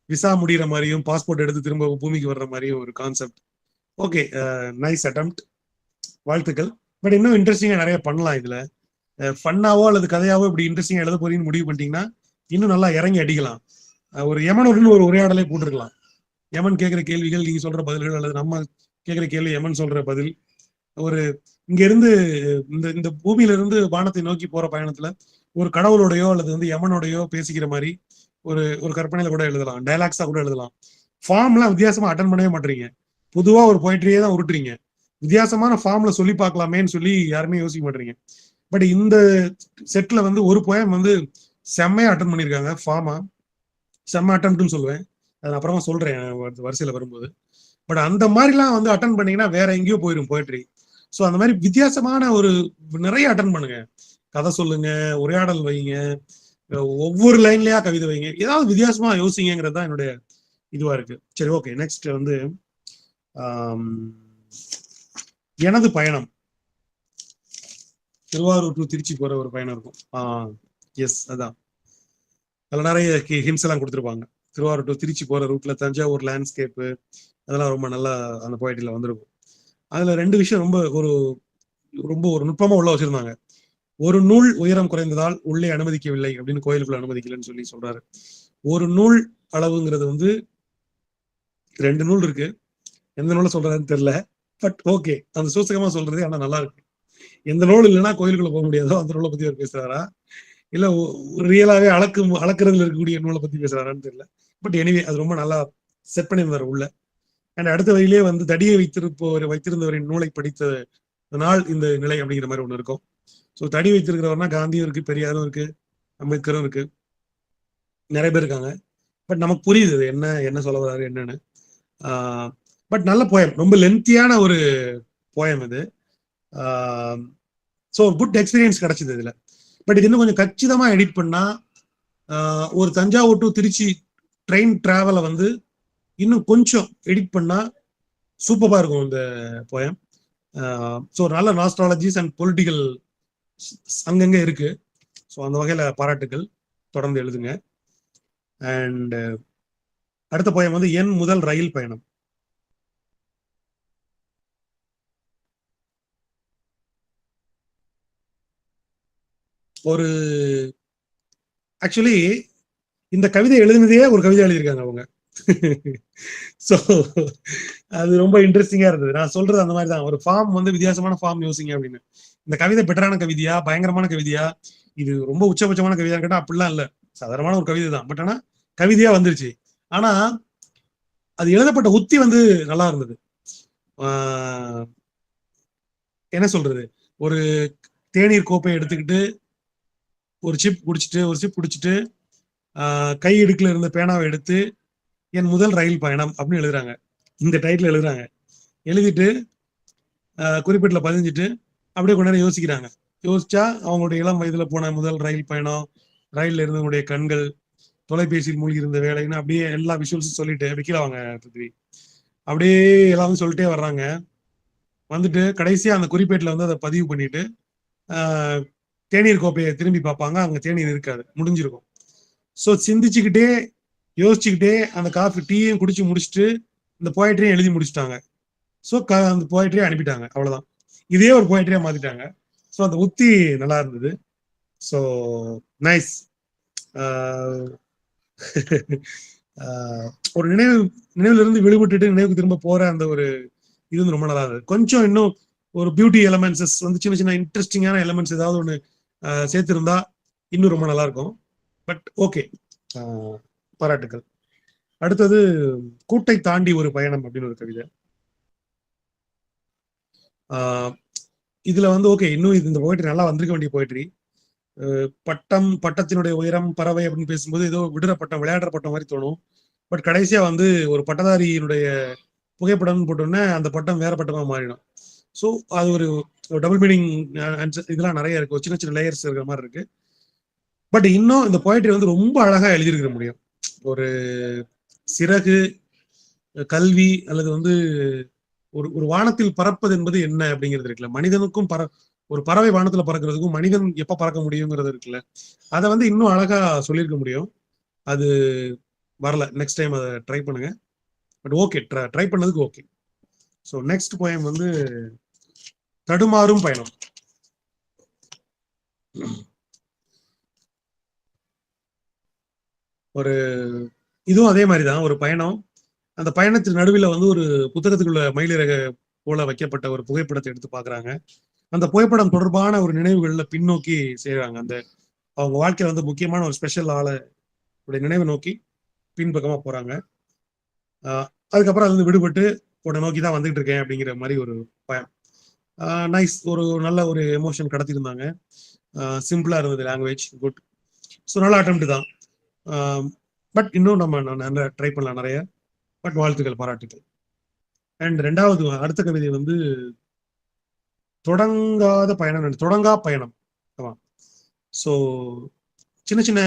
விசா முடிகிற மாதிரியும், பாஸ்போர்ட் எடுத்து திரும்ப பூமிக்கு வர்ற மாதிரியும் ஒரு கான்செப்ட். ஓகே, நைஸ் அட்டெம்ப்ட், வாழ்த்துக்கள். பட் இன்னும் இன்ட்ரெஸ்டிங்கா நிறைய பண்ணலாம் இதுல. ஃபன்னாவோ அல்லது கதையாவோ இப்படி இன்ட்ரெஸ்டிங்கா எழுத போறீங்கன்னு முடிவு பண்ணிட்டீங்கன்னா இன்னும் நல்லா இறங்கி அடிக்கலாம். ஒரு யமனுடன் ஒரு உரையாடலை போட்டிருக்கலாம். யமன் கேட்கிற கேள்விகள் நீங்க சொல்ற பதில்கள், அல்லது நம்ம கேட்கிற கேள்வி யமன் சொல்ற பதில். ஒரு இங்க இருந்து இந்த இந்த பூமியில இருந்து வானத்தை நோக்கி போற பயணத்துல ஒரு கடவுளோடையோ அல்லது வந்து யமனோடையோ பேசிக்கிற மாதிரி ஒரு ஒரு கற்பனையில கூட எழுதலாம், டைலாக்ஸா கூட எழுதலாம். ஃபார்ம்லாம் வித்தியாசமா அட்டன் பண்ணவே மாட்டீங்க. பொதுவா ஒரு போயிட்ரியே தான் உருட்டுறீங்க. வித்தியாசமான ஃபார்ம்ல சொல்லி பார்க்கலாமேன்னு சொல்லி யாருமே யோசிக்க மாட்டீங்க. பட் இந்த செட்ல வந்து ஒரு போயம் வந்து செம்மையா அட்டன் பண்ணியிருக்காங்க. ஃபார்மா செம்ம அட்டம்ப்ட்னு சொல்லுவேன். அது அப்புறமா சொல்றேன் வரிசையில வரும்போது. பட் அந்த மாதிரிலாம் வந்து அட்டன் பண்ணீங்கன்னா வேற எங்கேயோ போயிடும் போயிட்ரி. ஸோ அந்த மாதிரி வித்தியாசமான ஒரு நிறைய அட்டன் பண்ணுங்க. கதை சொல்லுங்க, உரையாடல் வைங்க, ஒவ்வொரு லைன்லயா கவிதை வைங்க, ஏதாவது வித்தியாசமா யோசிங்கிறது தான் என்னுடைய இதுவா இருக்கு. சரி, ஓகே. நெக்ஸ்ட் வந்து எனது பயணம். திருவாரூர் டு திருச்சி போற ஒரு பயணம் இருக்கும். எஸ், அதான். அதில் நிறைய ஹிண்ட்ஸ் எல்லாம் கொடுத்துருப்பாங்க. திருவாரூர் டு திருச்சி போற ரூட்ல தஞ்சாவூர் லேண்ட்ஸ்கேப்பு அதெல்லாம் ரொம்ப நல்லா அந்த போயிட்டில வந்திருக்கும். அதுல 2 விஷயம் ரொம்ப ஒரு நுட்பமா உள்ள வச்சிருந்தாங்க. ஒரு நூல் உயரம் குறைந்ததால் உள்ளே அனுமதிக்கவில்லை அப்படின்னு, கோயிலுக்குள்ள அனுமதிக்கலன்னு சொல்லி சொல்றாரு. ஒரு நூல் அளவுங்கிறது வந்து 2 நூல் இருக்கு. எந்த நூலை சொல்றாருன்னு தெரியல. பட் ஓகே, அந்த சூசகமா சொல்றது ஆனா நல்லா இருக்கு. எந்த நூல் இல்லைன்னா கோயிலுக்குள்ள போக முடியாதோ அந்த நூலை பத்தி அவர் பேசுறாரா, இல்ல ரியலாவே அளக்குறதுல இருக்கக்கூடிய நூலை பத்தி பேசுறாரான்னு தெரியல. பட் எனிவே அது ரொம்ப நல்லா செட் பண்ணியிருந்தாரு உள்ள. அண்ட் அடுத்த வழியிலே வந்து தடியை வைத்திருந்தவரின் நூலை படித்த நாள் இந்த நிலை அப்படிங்கிற மாதிரி ஒண்ணு இருக்கும். ஸோ தடி வைத்திருக்கிறவர்னா காந்தியும் இருக்கு, பெரியாரும் இருக்கு, அம்பேத்கரும் இருக்கு, நிறைய பேர் இருக்காங்க. பட் நமக்கு புரியுது என்ன சொல்ல வர்றாரு என்னன்னு. பட் நல்ல போயம், ரொம்ப லென்த்தியான ஒரு போயம் இது. ஸோ குட் எக்ஸ்பீரியன்ஸ் கிடைச்சது இதுல. பட் இது இன்னும் கொஞ்சம் கச்சிதமா எடிட் பண்ணா ஒரு தஞ்சாவூர் டு திருச்சி ட்ரெயின் டிராவலை வந்து இன்னும் கொஞ்சம் எடிட் பண்ணா சூப்பரா இருக்கும் இந்த போயம். ஸோ நல்ல நாஸ்ட்ராலஜிஸ் அண்ட் பொலிட்டிக்கல் அங்கங்க இருக்கு. ஸோ அந்த வகையில பாராட்டுகள், தொடர்ந்து எழுதுங்க. அண்ட் அடுத்த போயம் வந்து என் முதல் ரயில் பயணம். ஒரு ஆக்சுவலி இந்த கவிதை எழுதினதே ஒரு கவிதை எழுதியிருக்காங்க அவங்க. ஸோ அது ரொம்ப இன்ட்ரெஸ்டிங்கா இருந்தது. நான் சொல்றது அந்த மாதிரி தான். ஒரு ஃபார்ம் வந்து வித்தியாசமான ஃபார்ம் யோசிங்க அப்படின்னு. இந்த கவிதை பெட்டரான கவிதையா, பயங்கரமான கவிதையா, இது ரொம்ப உச்சபட்சமான கவிதையா கேட்டா அப்படிலாம் இல்ல, சாதாரணமான ஒரு கவிதை தான். பட் ஆனா கவிதையா வந்துருச்சு. ஆனா அது எழுதப்பட்ட உத்தி வந்து நல்லா இருந்தது. என்ன சொல்றது, ஒரு தேநீர் கோப்பையை எடுத்துக்கிட்டு ஒரு சிப் குடிச்சிட்டு கை இடுக்குல இருந்த பேனாவை எடுத்து என் முதல் ரயில் பயணம் அப்படின்னு எழுதுறாங்க. இந்த டைட்டில் எழுதுறாங்க. எழுதிட்டு குறிப்பிட்டுல பதிஞ்சிட்டு அப்படியே கொஞ்ச நேரம் யோசிக்கிறாங்க. யோசிச்சா அவங்களுடைய இளம் வயதுல போன முதல் ரயில் பயணம், ரயில்ல இருந்தவங்களுடைய கண்கள், தொலைபேசியில் மூழ்கி இருந்த வேலைன்னு அப்படியே எல்லா விஷுவல்ஸும் சொல்லிட்டு வைக்கலாங்க பிருத்வி. அப்படியே எல்லாமே சொல்லிட்டே வர்றாங்க. வந்துட்டு கடைசியா அந்த குறிப்பேட்டில் வந்து அதை பதிவு பண்ணிட்டு தேநீர் கோப்பையை திரும்பி பார்ப்பாங்க. அங்க தேநீர் இருக்காது, முடிஞ்சிருக்கும். ஸோ சிந்திச்சுக்கிட்டே யோசிச்சுக்கிட்டே அந்த காஃபி டீயும் குடிச்சு முடிச்சுட்டு இந்த போயட்ரியும் எழுதி முடிச்சுட்டாங்க. ஸோ அந்த போயட்ரியை அனுப்பிட்டாங்க. அவ்வளவுதான். இதே ஒரு போயட்ரியா மாத்திட்டாங்க. ஸோ அந்த உத்தி நல்லா இருந்தது. So nice. ஒரு நினைவுல இருந்து விடுபட்டுட்டு நினைவுக்கு திரும்ப போற அந்த ஒரு இது வந்து ரொம்ப நல்லா இருந்தது. கொஞ்சம் இன்னும் ஒரு பியூட்டி எலமெண்ட்ஸ் வந்து சின்ன சின்ன இன்ட்ரெஸ்டிங்கான எலமெண்ட்ஸ் ஏதாவது ஒன்று சேர்த்திருந்தா இன்னும் ரொம்ப நல்லா இருக்கும். பட் ஓகே, பாராட்டுக்கள். அடுத்தது கூட்டை தாண்டி ஒரு பயணம் அப்படின்னு ஒரு கவிதை. இதுல வந்து ஓகே, இன்னும் இந்த போயிட்ரி நல்லா வந்திருக்க வேண்டிய போயிட்ரி. பட்டத்தினுடைய உயரம் பறவை அப்படின்னு பேசும்போது ஏதோ விடுற பட்டம், விளையாடுற பட்டம் மாதிரி தோணும். பட் கடைசியா வந்து ஒரு பட்டதாரியினுடைய புகைப்படம் போட்டோன்னே அந்த பட்டம் வேற பட்டமா மாறிடும். ஸோ அது ஒரு டபுள் மீனிங் இதெல்லாம் நிறைய இருக்கு, சின்ன சின்ன லேயர்ஸ் இருக்கிற மாதிரி இருக்கு. பட் இன்னும் இந்த போயட்ரி வந்து ரொம்ப அழகா எழுதியிருக்க முடியும். ஒரு சிறகு, கல்வி, அல்லது வந்து ஒரு வானத்தில் பறப்பது என்பது என்ன அப்படிங்கிறது இருக்குல்ல. மனிதனுக்கும் ஒரு பறவை வானத்துல பறக்கிறதுக்கும் மனிதன் எப்ப பறக்க முடியுங்கிறது இருக்குல்ல, அதை வந்து இன்னும் அழகா சொல்லியிருக்க முடியும். அது வரல. நெக்ஸ்ட் டைம் அதை ட்ரை பண்ணுங்க. பட் ஓகே, ட்ரை பண்ணதுக்கு ஓகே. ஸோ நெக்ஸ்ட் போயம் வந்து தடுமாறும் பயணம். ஒரு இதுவும் அதே மாதிரிதான், ஒரு பயணம். அந்த பயணத்தின் நடுவில் வந்து ஒரு புத்தகத்துக்குள்ள மயிலிறக போல வைக்கப்பட்ட ஒரு புகைப்படத்தை எடுத்து பாக்குறாங்க. அந்த புகைப்படம் தொடர்பான ஒரு நினைவுகள்ல பின்னோக்கி செய்யறாங்க. அந்த அவங்க வாழ்க்கையில வந்து முக்கியமான ஒரு ஸ்பெஷல் ஆளை நினைவை நோக்கி பின்பக்கமா போறாங்க. அதுக்கப்புறம் அது விடுபட்டு உன்னை நோக்கி தான் வந்துகிட்டு இருக்கேன் அப்படிங்கிற மாதிரி ஒரு பயம். நைஸ், ஒரு நல்ல ஒரு எமோஷன் கடத்திருந்தாங்க. சிம்பிளா இருந்தது லாங்குவேஜ், குட். ஸோ நல்ல அட்டெம்ப்ட் தான். பட் இன்னும் நம்ம நல்லா ட்ரை பண்ணலாம் நிறைய. பட் வாழ்த்துக்கள், பாராட்டுக்கள். அண்ட் ரெண்டாவது அடுத்த கவிதை வந்து தொடங்கா பயணம். ஆமா. ஸோ சின்ன சின்ன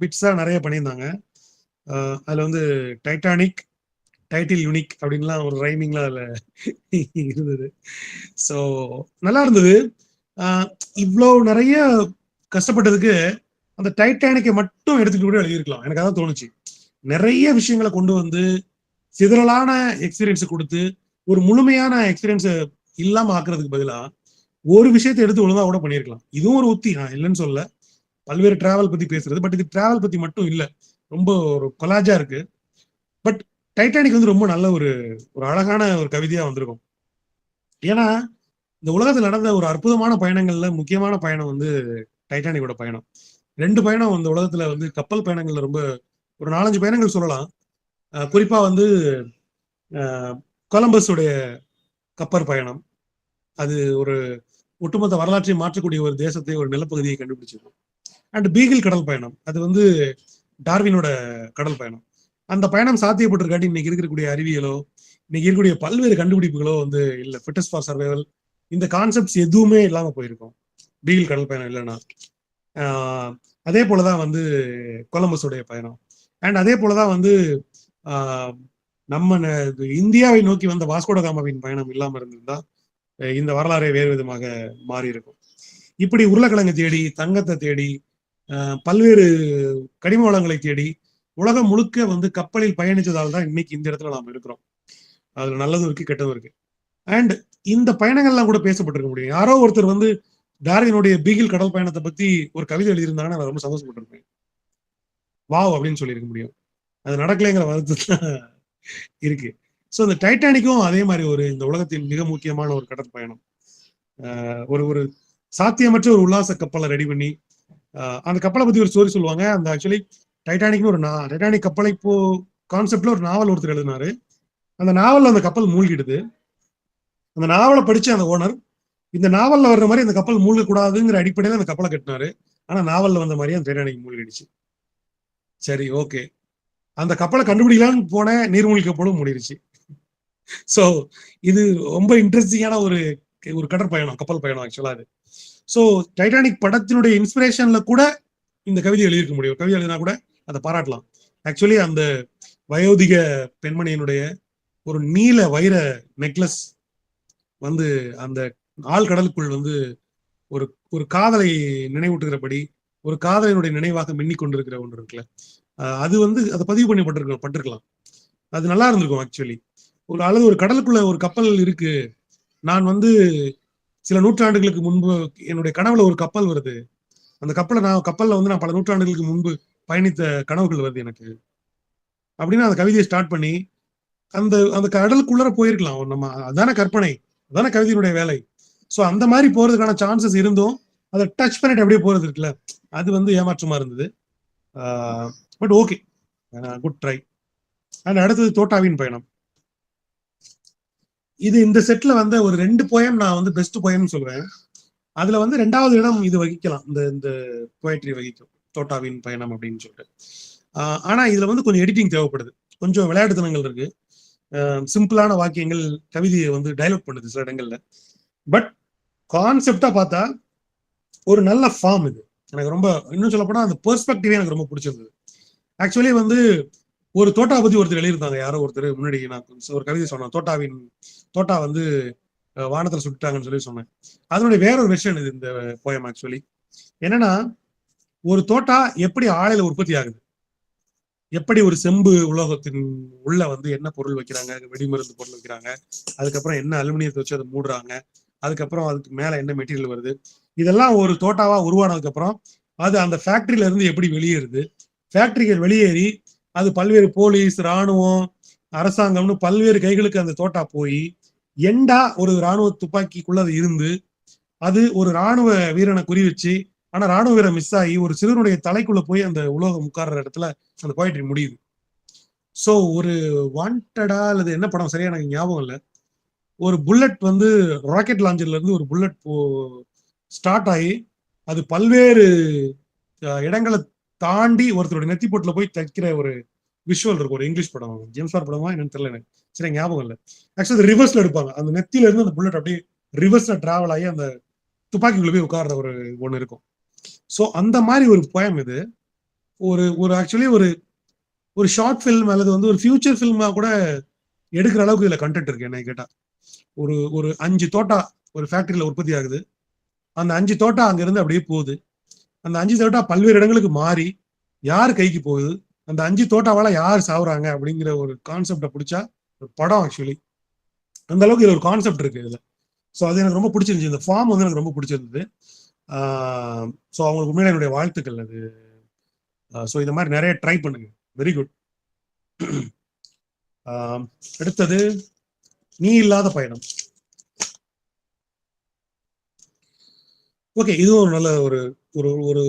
பிட்ஸா நிறைய பண்ணியிருந்தாங்க. அதுல வந்து டைட்டானிக், டைட்டில் யூனிக் அப்படின்லாம் ஒரு ரைமிங்லாம் அதுல இருந்தது. ஸோ நல்லா இருந்தது. இவ்வளோ நிறைய கஷ்டப்பட்டதுக்கு அந்த டைட்டானிக்கை மட்டும் எடுத்துட்டு கூட எழுதியிருக்கலாம். எனக்கு அதான் தோணுச்சு. நிறைய விஷயங்களை கொண்டு வந்து சிதறலான எக்ஸ்பீரியன்ஸ் கொடுத்து ஒரு முழுமையான எக்ஸ்பீரியன்ஸ் இல்லாம ஆக்குறதுக்கு பதிலா ஒரு விஷயத்தை எடுத்து ஒழுங்கா கூட பண்ணியிருக்கலாம். இதுவும் ஒரு உத்தி, நான் இல்லைன்னு சொல்ல. பல்வேறு டிராவல் பத்தி பேசுறது, பட் இது டிராவல் பத்தி மட்டும் இல்ல, ரொம்ப ஒரு கொலாஜா இருக்கு. பட் டைட்டானிக் வந்து ரொம்ப நல்ல ஒரு அழகான ஒரு கவிதையா வந்திருக்கும். ஏன்னா இந்த உலகத்தில் நடந்த ஒரு அற்புதமான பயணங்கள்ல முக்கியமான பயணம் வந்து டைட்டானிக்கோட பயணம். 2 பயணம் இந்த உலகத்துல வந்து கப்பல் பயணங்கள்ல ரொம்ப ஒரு 4-5 பயணங்கள் சொல்லலாம். குறிப்பா வந்து கொலம்பஸ் உடைய கப்பல் பயணம், அது ஒரு ஒட்டுமொத்த வரலாற்றை மாற்றக்கூடிய ஒரு தேசத்தை, ஒரு நிலப்பகுதியை கண்டுபிடிச்சிருக்கும். அண்ட் பீகிள் கடல் பயணம், அது வந்து டார்வினோட கடல் பயணம். அந்த பயணம் சாத்தியப்பட்டிருக்காட்டி இன்னைக்கு இருக்கக்கூடிய அறிவியலோ இன்னைக்கு இருக்கக்கூடிய பல்வேறு கண்டுபிடிப்புகளோ வந்து இல்ல, ஃபிட்டஸ்ட் ஃபார் சர்வைவல், இந்த கான்செப்ட்ஸ் எதுவுமே இல்லாம போயிருக்கும் பீகிள் கடல் பயணம் இல்லைன்னா. அதே போலதான் வந்து கொலம்பஸுடைய பயணம். அண்ட் அதே போலதான் வந்து நம்ம இந்தியாவை நோக்கி வந்த வாஸ்கோட காமாவின் பயணம் இல்லாம இருந்திருந்தா இந்த வரலாறை வேறு விதமாக மாறி இருக்கும். இப்படி உருளைக்கிழங்கு தேடி, தங்கத்தை தேடி, பல்வேறு கனிம வளங்களை தேடி உலகம் முழுக்க வந்து கப்பலில் பயணித்ததால் தான் இன்னைக்கு இந்த இடத்துல நாம இருக்கிறோம். அதுல நல்லதும் இருக்கு, கெட்டதும் இருக்கு. அண்ட் இந்த பயணங்கள்லாம் கூட பேசப்பட்டிருக்க முடியும். யாரோ ஒருத்தர் வந்து டார்வினுடைய பீகிள் கடல் பயணத்தை பத்தி ஒரு கவிதை எழுதியிருந்தாங்கன்னா நான் ரொம்ப சந்தோஷப்பட்டிருப்பேன். வாவ் அப்படின்னு சொல்லியிருக்க முடியும். அது நடக்கலைங்கிற வருத்தம் இருக்கு. ஸோ இந்த டைட்டானிக்கும் அதே மாதிரி ஒரு இந்த உலகத்தின் மிக முக்கியமான ஒரு கடற்பயணம். ஒரு சாத்தியமற்ற ஒரு உல்லாச கப்பலை ரெடி பண்ணி, அந்த கப்பலை பத்தி ஒரு ஸ்டோரி சொல்லுவாங்க. அந்த ஆக்சுவலி டைட்டானிக்னு ஒரு டைட்டானிக் கப்பலை இப்போ கான்செப்ட்ல ஒரு நாவல் ஒருத்தர் எழுதினாரு. அந்த நாவல்ல அந்த கப்பல் மூழ்கிடுது. அந்த நாவலை படிச்ச அந்த ஓனர் இந்த நாவல்ல வர்ற மாதிரி அந்த கப்பல் மூழ்கக்கூடாதுங்கிற அடிப்படையில அந்த கப்பலை கட்டினாரு. ஆனா நாவல்ல வந்த மாதிரி அந்த டைட்டானிக் மூழ்கிடுச்சு. சரி, ஓகே. அந்த கப்பலை கண்டுபிடிக்கலான்னு போன நீர்மூழ்கி கப்பலும் மூடிடுச்சு. ஸோ இது ரொம்ப இன்ட்ரெஸ்டிங்கான ஒரு கடற்பயணம், கப்பல் பயணம் ஆக்சுவலா அது. ஸோ டைட்டானிக் படத்தினுடைய இன்ஸ்பிரேஷன்ல கூட இந்த கவிதை எழுதியிருக்க முடியும். கவிதை எழுதினா கூட அதை பாராட்டலாம். ஆக்சுவலி அந்த வயோதிக பெண்மணியினுடைய ஒரு நீல வைர நெக்லஸ் வந்து அந்த ஆழ்கடலுக்குள் வந்து ஒரு காதலை நினைவூட்டுகிறபடி, ஒரு காதலினுடைய நினைவாக மின்னிக் கொண்டிருக்கிற ஒன்று இருக்குல்ல, அது வந்து அதை பதிவு பண்ணி பட்டிருக்கலாம். அது நல்லா இருந்திருக்கும் ஆக்சுவலி. அல்லது ஒரு கடலுக்குள்ள ஒரு கப்பல் இருக்கு, நான் வந்து சில நூற்றாண்டுகளுக்கு முன்பு என்னுடைய கனவுல ஒரு கப்பல் வருது, அந்த கப்பல்ல வந்து நான் பல நூற்றாண்டுகளுக்கு முன்பு பயணித்த கனவுகள் வருது எனக்கு அப்படின்னு அந்த கவிதையை ஸ்டார்ட் பண்ணி அந்த கடலுக்குள்ளர போயிருக்கலாம். நம்ம அதான கற்பனை, அதான கவிதையினுடைய வேலை. ஸோ அந்த மாதிரி போறதுக்கான சான்சஸ் இருந்தும் அதை டச் பண்ணிட்டு அப்படியே போறது இருக்குல்ல, அது வந்து ஏமாற்றமா இருந்தது. But okay, good try. And அடுத்தது தோட்டாவின் பயணம். இது இந்த செட்ல வந்து ஒரு 2 போயம் நான் வந்து பெஸ்ட் போயம்னு சொல்லுவேன். அதுல வந்து 2வது இடம் இது வகிக்கலாம், இந்த போயட்ரி வகிக்கும், தோட்டாவின் பயணம் அப்படின்னு சொல்லிட்டு. ஆனா இதுல வந்து கொஞ்சம் எடிட்டிங் தேவைப்படுது, கொஞ்சம் விளையாட்டுத்தனங்கள் இருக்கு, சிம்பிளான வாக்கியங்கள் கவிதையை வந்து டைலூட் பண்ணுது சில இடங்கள்ல. பட் கான்செப்டா பார்த்தா ஒரு நல்ல ஃபார்ம் இது. எனக்கு ரொம்ப, இன்னும் சொல்ல போனா அந்த பெர்ஸ்பெக்டிவே எனக்கு ரொம்ப பிடிச்சிருந்தது. ஆக்சுவலி வந்து ஒரு தோட்டா பத்தி ஒருத்தர் எழுதியிருந்தாங்க, யாரோ ஒருத்தர் முன்னாடி நான் ஒரு கவிதை சொன்னேன், தோட்டா வந்து வானத்துல சுட்டாங்கன்னு சொல்லி சொன்னேன். அதனுடைய வேற ஒரு விஷயம் இது இந்த போயம். ஆக்சுவலி என்னன்னா, ஒரு தோட்டா எப்படி ஆலையில உற்பத்தி ஆகுது, எப்படி ஒரு செம்பு உலோகத்தின் உள்ள வந்து என்ன பொருள் வைக்கிறாங்க, வெடிமருந்து பொருள் வைக்கிறாங்க, அதுக்கப்புறம் என்ன அலுமினியத்தை வச்சு அதை மூடுறாங்க, அதுக்கப்புறம் அதுக்கு மேல என்ன மெட்டீரியல் வருது, இதெல்லாம் ஒரு தோட்டாவா உருவானதுக்கு அப்புறம் அது அந்த ஃபேக்டரியில இருந்து எப்படி வெளியேறுது, ஃபேக்டரிகள் வெளியேறி அது பல்வேறு போலீஸ், ராணுவம், அரசாங்கம்னு பல்வேறு கைகளுக்கு அந்த தோட்டா போய் எண்டா ஒரு ராணுவ துப்பாக்கிக்குள்ள அது இருந்து அது ஒரு ராணுவ வீரனை குறி வச்சு, ஆனா ராணுவ வீரன் மிஸ் ஆகி ஒரு சிறுவனுடைய தலைக்குள்ள போய் அந்த உலோகம் உட்கார்ற இடத்துல அந்த போயிட்ரி முடியுது. ஸோ ஒரு வாண்டடா அல்லது என்ன படம் சரியா எனக்கு ஞாபகம் இல்லை. ஒரு புல்லட் வந்து ராக்கெட் லாஞ்சர்ல இருந்து ஒரு புல்லட் ஸ்டார்ட் ஆகி அது பல்வேறு இடங்களை தாண்டி ஒருத்தருடைய நெத்தி போட்டுல போய் தைக்கிற ஒரு விஷுவல் இருக்கும். ஒரு இங்கிலீஷ் படம், ஜேம்ஸ் பாண்ட் படமா என்னன்னு தெரியல எனக்கு, சரி ஞாபகம் இல்லை. ஆக்சுவலி ரிவர்ஸ்ல எடுப்பாங்க, அந்த நெத்தில இருந்து அந்த புல்லட் அப்படியே ரிவர்ஸ்ல டிராவல் ஆகி அந்த துப்பாக்கிக்குள்ள போய் உட்கார்ற ஒரு ஒண்ணு இருக்கும். ஸோ அந்த மாதிரி ஒரு போயம் இது. ஒரு ஒரு ஆக்சுவலி ஒரு ஒரு ஷார்ட் ஃபில்ம் அல்லது வந்து ஒரு ஃபியூச்சர் ஃபில்மா கூட எடுக்கிற அளவுக்கு இதுல கண்டென்ட் இருக்கு என்ன கேட்டா. ஒரு ஒரு 5 தோட்டா ஒரு ஃபேக்டரியில உற்பத்தி ஆகுது. அந்த 5 தோட்டா அங்க இருந்து அப்படியே போகுது. அந்த 5 தோட்டா பல்வேறு இடங்களுக்கு மாறி யார் கைக்கு போகுது, அந்த 5 தோட்டாவால யார் சாவுறாங்க அப்படிங்கிற ஒரு கான்செப்டை பிடிச்சா ஒரு படம் ஆக்சுவலி. அந்த அளவுக்கு இதுல ஒரு கான்செப்ட் இருக்கு இதுல. ஸோ அது எனக்கு ரொம்ப பிடிச்சிருந்துச்சு. இந்த ஃபார்ம் வந்து எனக்கு ரொம்ப பிடிச்சிருந்தது. ஸோ அவங்களுக்கு உண்மையில என்னுடைய வாழ்த்துக்கள் அது. ஸோ இந்த மாதிரி நிறைய ட்ரை பண்ணுங்க. Very good. அடுத்தது நீ இல்லாத பயணம். ஓகே, இதுவும் ஒரு நல்ல ஒரு ஒரு ஒரு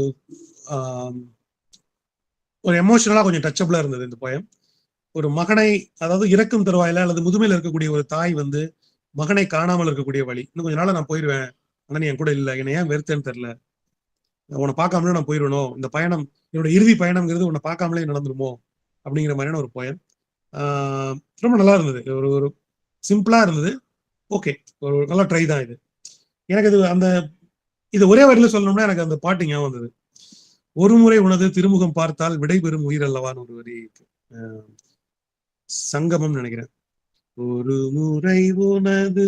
ஒரு எமோஷனலா கொஞ்சம் டச்சபிளா இருந்தது இந்த போயம். ஒரு மகனை, அதாவது இறக்கும் தருவாயில அல்லது முதுமையில இருக்கக்கூடிய ஒரு தாய் வந்து மகனை காணாமல் இருக்கக்கூடிய வழி. இன்னும் கொஞ்ச நாள நான் போயிடுவேன், ஆனா நீ என் கூட இல்லை, என்னை ஏன் வெறுத்தேன்னு தெரியல, உன்னை பார்க்காமலே நான் போயிடணும், இந்த பயணம் என்னோட இறுதி பயணம்ங்கிறது உன்னை பார்க்காமலே நடந்துருமோ அப்படிங்கிற மாதிரியான ஒரு போயம். ரொம்ப நல்லா இருந்தது. ஒரு ஒரு சிம்பிளா இருந்தது. ஓகே, ஒரு நல்ல ட்ரை தான் இது. எனக்கு இது அந்த இது ஒரே வரியில சொல்லணும்னா எனக்கு அந்த பாட்டு ஞாபகம் வந்தது. ஒரு முறை உனது திருமுகம் பார்த்தால் விடைபெறும் உயிர் அல்லவான்னு ஒரு வரி. சங்கமம் நினைக்கிறேன். ஒரு முறை உனது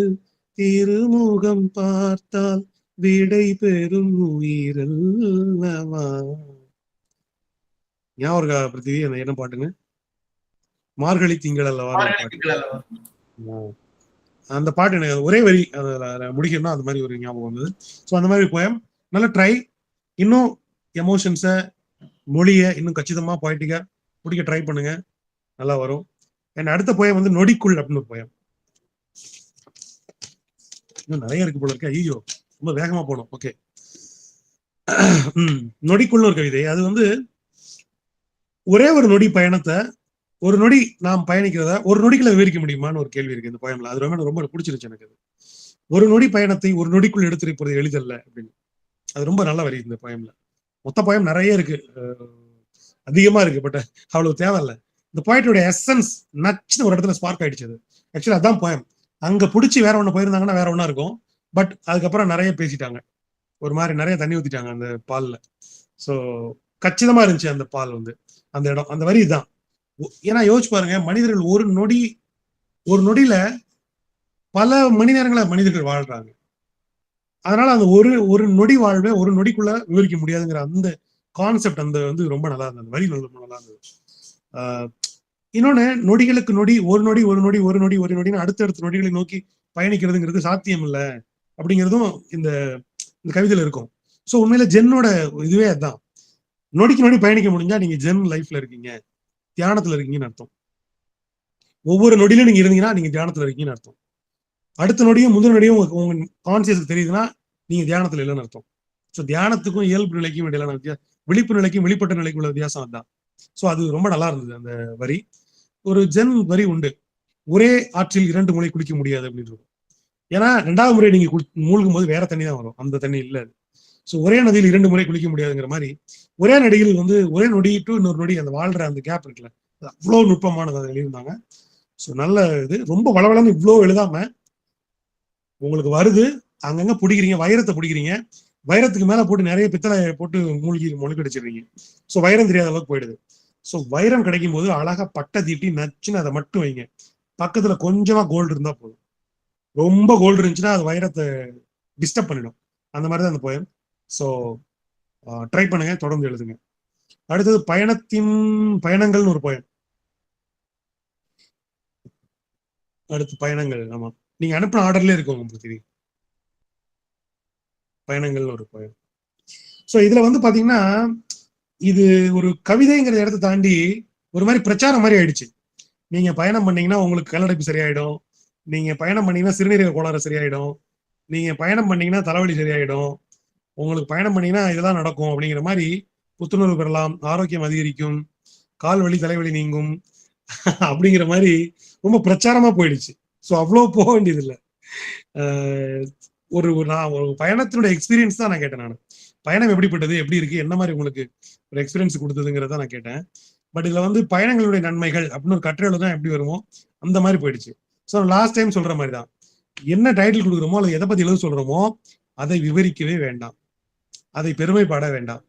திருமுகம் பார்த்தால் விடை பெறும் உயிரல்லவா. ஞாபகம் இருக்கா பிருத்திவி அந்த என்ன பாட்டுன்னு? மார்கழி திங்கள் அல்லவா அந்த பாட்டு. எனக்கு ஒரே வரி முடிக்கணும்னா அந்த மாதிரி ஒரு ஞாபகம் வந்தது. ஸோ அந்த மாதிரி போயம் நல்ல ட்ரை. இன்னும் எமோஷன்ஸை, மொழியை இன்னும் கச்சிதமா பாயிட்டிக்கா பிடிக்க ட்ரை பண்ணுங்க, நல்லா வரும். என் அடுத்த போயம் வந்து நொடிக்குள் அப்படின்னு ஒரு போயம். இன்னும் நிறைய இருக்கு போல இருக்கு. ஐயோ, ரொம்ப வேகமா போனோம். ஓகே, நொடிக்குள்ள ஒரு கவிதை. அது வந்து ஒரே ஒரு நொடி பயணத்தை, ஒரு நொடி நாம் பயணிக்கிறத ஒரு நொடிக்குள்ள விவரிக்க முடியுமான்னு ஒரு கேள்வி இருக்கு இந்த போயம்ல. அது ரொம்ப பிடிச்சிருச்சு எனக்கு. அது ஒரு நொடி பயணத்தை ஒரு நொடிக்குள் எடுத்துரைப்பது எளிதல்ல அப்படின்னு. அது ரொம்ப நல்ல வரி இந்த போயம்ல. மொத்த போயம் நிறைய இருக்கு, அதிகமா இருக்கு, பட் அவ்வளவு தேவையில்லை. இந்த போயட்டோட எசன்ஸ் நச்சுன்னு ஒரு இடத்துல ஸ்பார்க் ஆயிடுச்சு. அது ஆக்சுவலி அதான் போயம். அங்க பிடிச்சி வேற ஒண்ணு போயிருந்தாங்கன்னா வேற ஒண்ணா இருக்கும். பட் அதுக்கப்புறம் நிறைய பேசிட்டாங்க, ஒரு மாதிரி நிறைய தண்ணி ஊத்திட்டாங்க அந்த பால்ல. ஸோ கச்சிதமா இருந்துச்சு அந்த பால் வந்து, அந்த இடம், அந்த வரி தான். ஏன்னா யோசிச்சு பாருங்க, மனிதர்கள் ஒரு நொடியில பல மணி நேரங்கள மனிதர்கள் வாழ்றாங்க. அதனால அந்த ஒரு நொடி வாழ்வை ஒரு நொடிக்குள்ள விவரிக்க முடியாதுங்கிற அந்த கான்செப்ட் அந்த வந்து ரொம்ப நல்லா இருந்தது. அந்த வரி ரொம்ப நல்லா இருந்தது. இன்னொன்னு, நொடிகளுக்கு நொடி, ஒரு நொடி ஒரு நொடி ஒரு நொடி ஒரு நொடின்னு அடுத்தடுத்த நொடிகளை நோக்கி பயணிக்கிறதுங்கிறது சாத்தியம் இல்லை அப்படிங்கிறதும் இந்த கவிதையில இருக்கும். ஸோ உண்மையில ஜென்னோட இதுவே அதுதான். நொடிக்கு நொடி பயணிக்க முடிஞ்சா நீங்க ஜென் லைஃப்ல இருக்கீங்க, தியானத்துல இருக்கீங்கன்னு அர்த்தம். ஒவ்வொரு நொடியிலும் நீங்க இருந்தீங்கன்னா நீங்க தியானத்துல இருக்கீங்கன்னு அர்த்தம். அடுத்த நொடியும் முந்தின நொடியும் உங்க கான்சியஸ் தெரியுதுன்னா நீங்க தியானத்துல இல்லைன்னு அர்த்தம். ஸோ தியானத்துக்கும் இயல்பு நிலைக்கும் இடையிலான வித்தியாசம், விழிப்பு நிலைக்கும் வெளிப்பட்ட நிலைக்கும் உள்ள வித்தியாசம் அதுதான். ஸோ அது ரொம்ப நல்லா இருந்தது அந்த வரி. ஒரு ஜென் வரி உண்டு, ஒரே ஆற்றில் 2 முறை குளிக்க முடியாது அப்படின்னு. ஏன்னா 2வது முறை நீங்க மூழ்கும் போது வேற தண்ணி தான் வரும், அந்த தண்ணி இல்ல. ஸோ ஒரே நதியில் 2 முறை குளிக்க முடியாதுங்கிற மாதிரி ஒரே நடிகள் வந்து ஒரே நொடி டு இன்னொரு நொடி அந்த வாழ்ற அந்த கேப் இருக்குல்ல, அவ்வளவு நுட்பமானது அதை எழுதியிருந்தாங்க. ஸோ நல்ல இது. ரொம்ப வளவளன்னு இவ்வளோ எழுதாம உங்களுக்கு வருது, அங்கங்க பிடிக்கிறீங்க, வைரத்தை பிடிக்கிறீங்க, வைரத்துக்கு மேல போட்டு நிறைய பித்தளை போட்டு மூழ்கி முழுக்கடிச்சிடுறீங்க. ஸோ வைரம் தெரியாத அளவுக்கு போயிடுது. ஸோ வைரம் கிடைக்கும் போது அழகா பட்டை தீட்டி நச்சுன்னு அதை மட்டும் வைங்க. பக்கத்துல கொஞ்சமா கோல்டு இருந்தா போதும். ரொம்ப கோல்டு இருந்துச்சுன்னா அது வைரத்தை டிஸ்டர்ப் பண்ணிடும். அந்த மாதிரி தான் அந்த போயம். ஸோ ட்ரை பண்ணுங்க, தொடர்ந்து எழுதுங்க. அடுத்தது பயணங்கள்னு ஒரு போயம். அடுத்து பயணங்கள். ஆமா, நீங்க அனுப்பின ஆர்டர்ல இருக்கும் பிருத்திவி. பயணங்கள்னு ஒரு போயம். ஸோ இதுல வந்து பாத்தீங்கன்னா இது ஒரு கவிதைங்கிற இடத்தை தாண்டி ஒரு மாதிரி பிரச்சாரம் மாதிரி ஆயிடுச்சு. நீங்க பயணம் பண்ணீங்கன்னா உங்களுக்கு கல்லடைப்பு சரியாயிடும், நீங்க பயணம் பண்ணீங்கன்னா சிறுநீரக கோளாறு சரியாயிடும், நீங்க பயணம் பண்ணீங்கன்னா தலைவலி சரியாயிடும், உங்களுக்கு பயணம் பண்ணீங்கன்னா இதெல்லாம் நடக்கும் அப்படிங்கிற மாதிரி புத்துணர்வு பெறலாம், ஆரோக்கியம் அதிகரிக்கும், கால் வலி தலைவலி நீங்கும், அப்படிங்கிற மாதிரி ரொம்ப பிரச்சாரமா போயிடுச்சு. ஸோ அவ்வளோ போக வேண்டியது இல்லை. நான் ஒரு பயணத்தினுடைய எக்ஸ்பீரியன்ஸ் தான் நான் கேட்டேன். நான் பயணம் எப்படிப்பட்டது, எப்படி இருக்கு, என்ன மாதிரி உங்களுக்கு ஒரு எக்ஸ்பீரியன்ஸ் கொடுத்ததுங்கிறத நான் கேட்டேன். பட் இதுல வந்து பயணங்களுடைய நன்மைகள் அப்படின்னு ஒரு கட்டுரை தான் எப்படி வருமோ அந்த மாதிரி போயிடுச்சு. ஸோ லாஸ்ட் டைம் சொல்ற மாதிரி தான், என்ன டைட்டில் கொடுக்குறோமோ அல்லது எதை பத்தி எழுத சொல்றோமோ அதை விவரிக்கவே வேண்டாம், அதை பெருமைப்பட வேண்டாம்,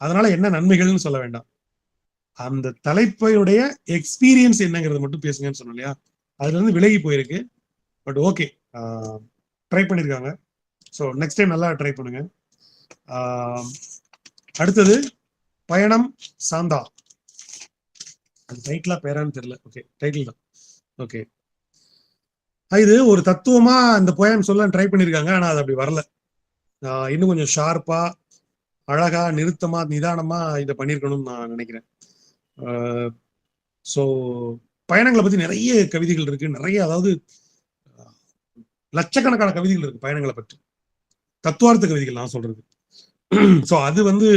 அதனால என்ன நன்மைகள்னு சொல்ல வேண்டாம், அந்த தலைப்பையுடைய எக்ஸ்பீரியன்ஸ் என்னங்கிறத மட்டும் பேசுங்கன்னு சொன்னோம் இல்லையா. அதுல இருந்து விலகி போயிருக்கு. பட் ஓகே, ட்ரை பண்ணிருக்காங்க. ஸோ நெக்ஸ்ட் டைம் நல்லா ட்ரை பண்ணுங்க. அடுத்தது பயணம் சாந்தா. அது டைட்டிலா பேரான்னு தெரியல. ஓகே, டைட்டில் தான். ஓகே, இது ஒரு தத்துவமா இந்த போயம் சொல்ல ட்ரை பண்ணிருக்காங்க. ஆனா அது அப்படி வரல. இன்னும் கொஞ்சம் ஷார்ப்பா, அழகா, நிறுத்தமா, நிதானமா இதை பண்ணிருக்கணும்னு நான் நினைக்கிறேன். ஸோ பயணங்களை பத்தி நிறைய கவிதைகள் இருக்கு, நிறைய, அதாவது லட்சக்கணக்கான கவிதைகள் இருக்கு பயணங்களை பற்றி, தத்துவார்த்த கவிதைகள் நான் சொல்றது. ஸோ அது வந்து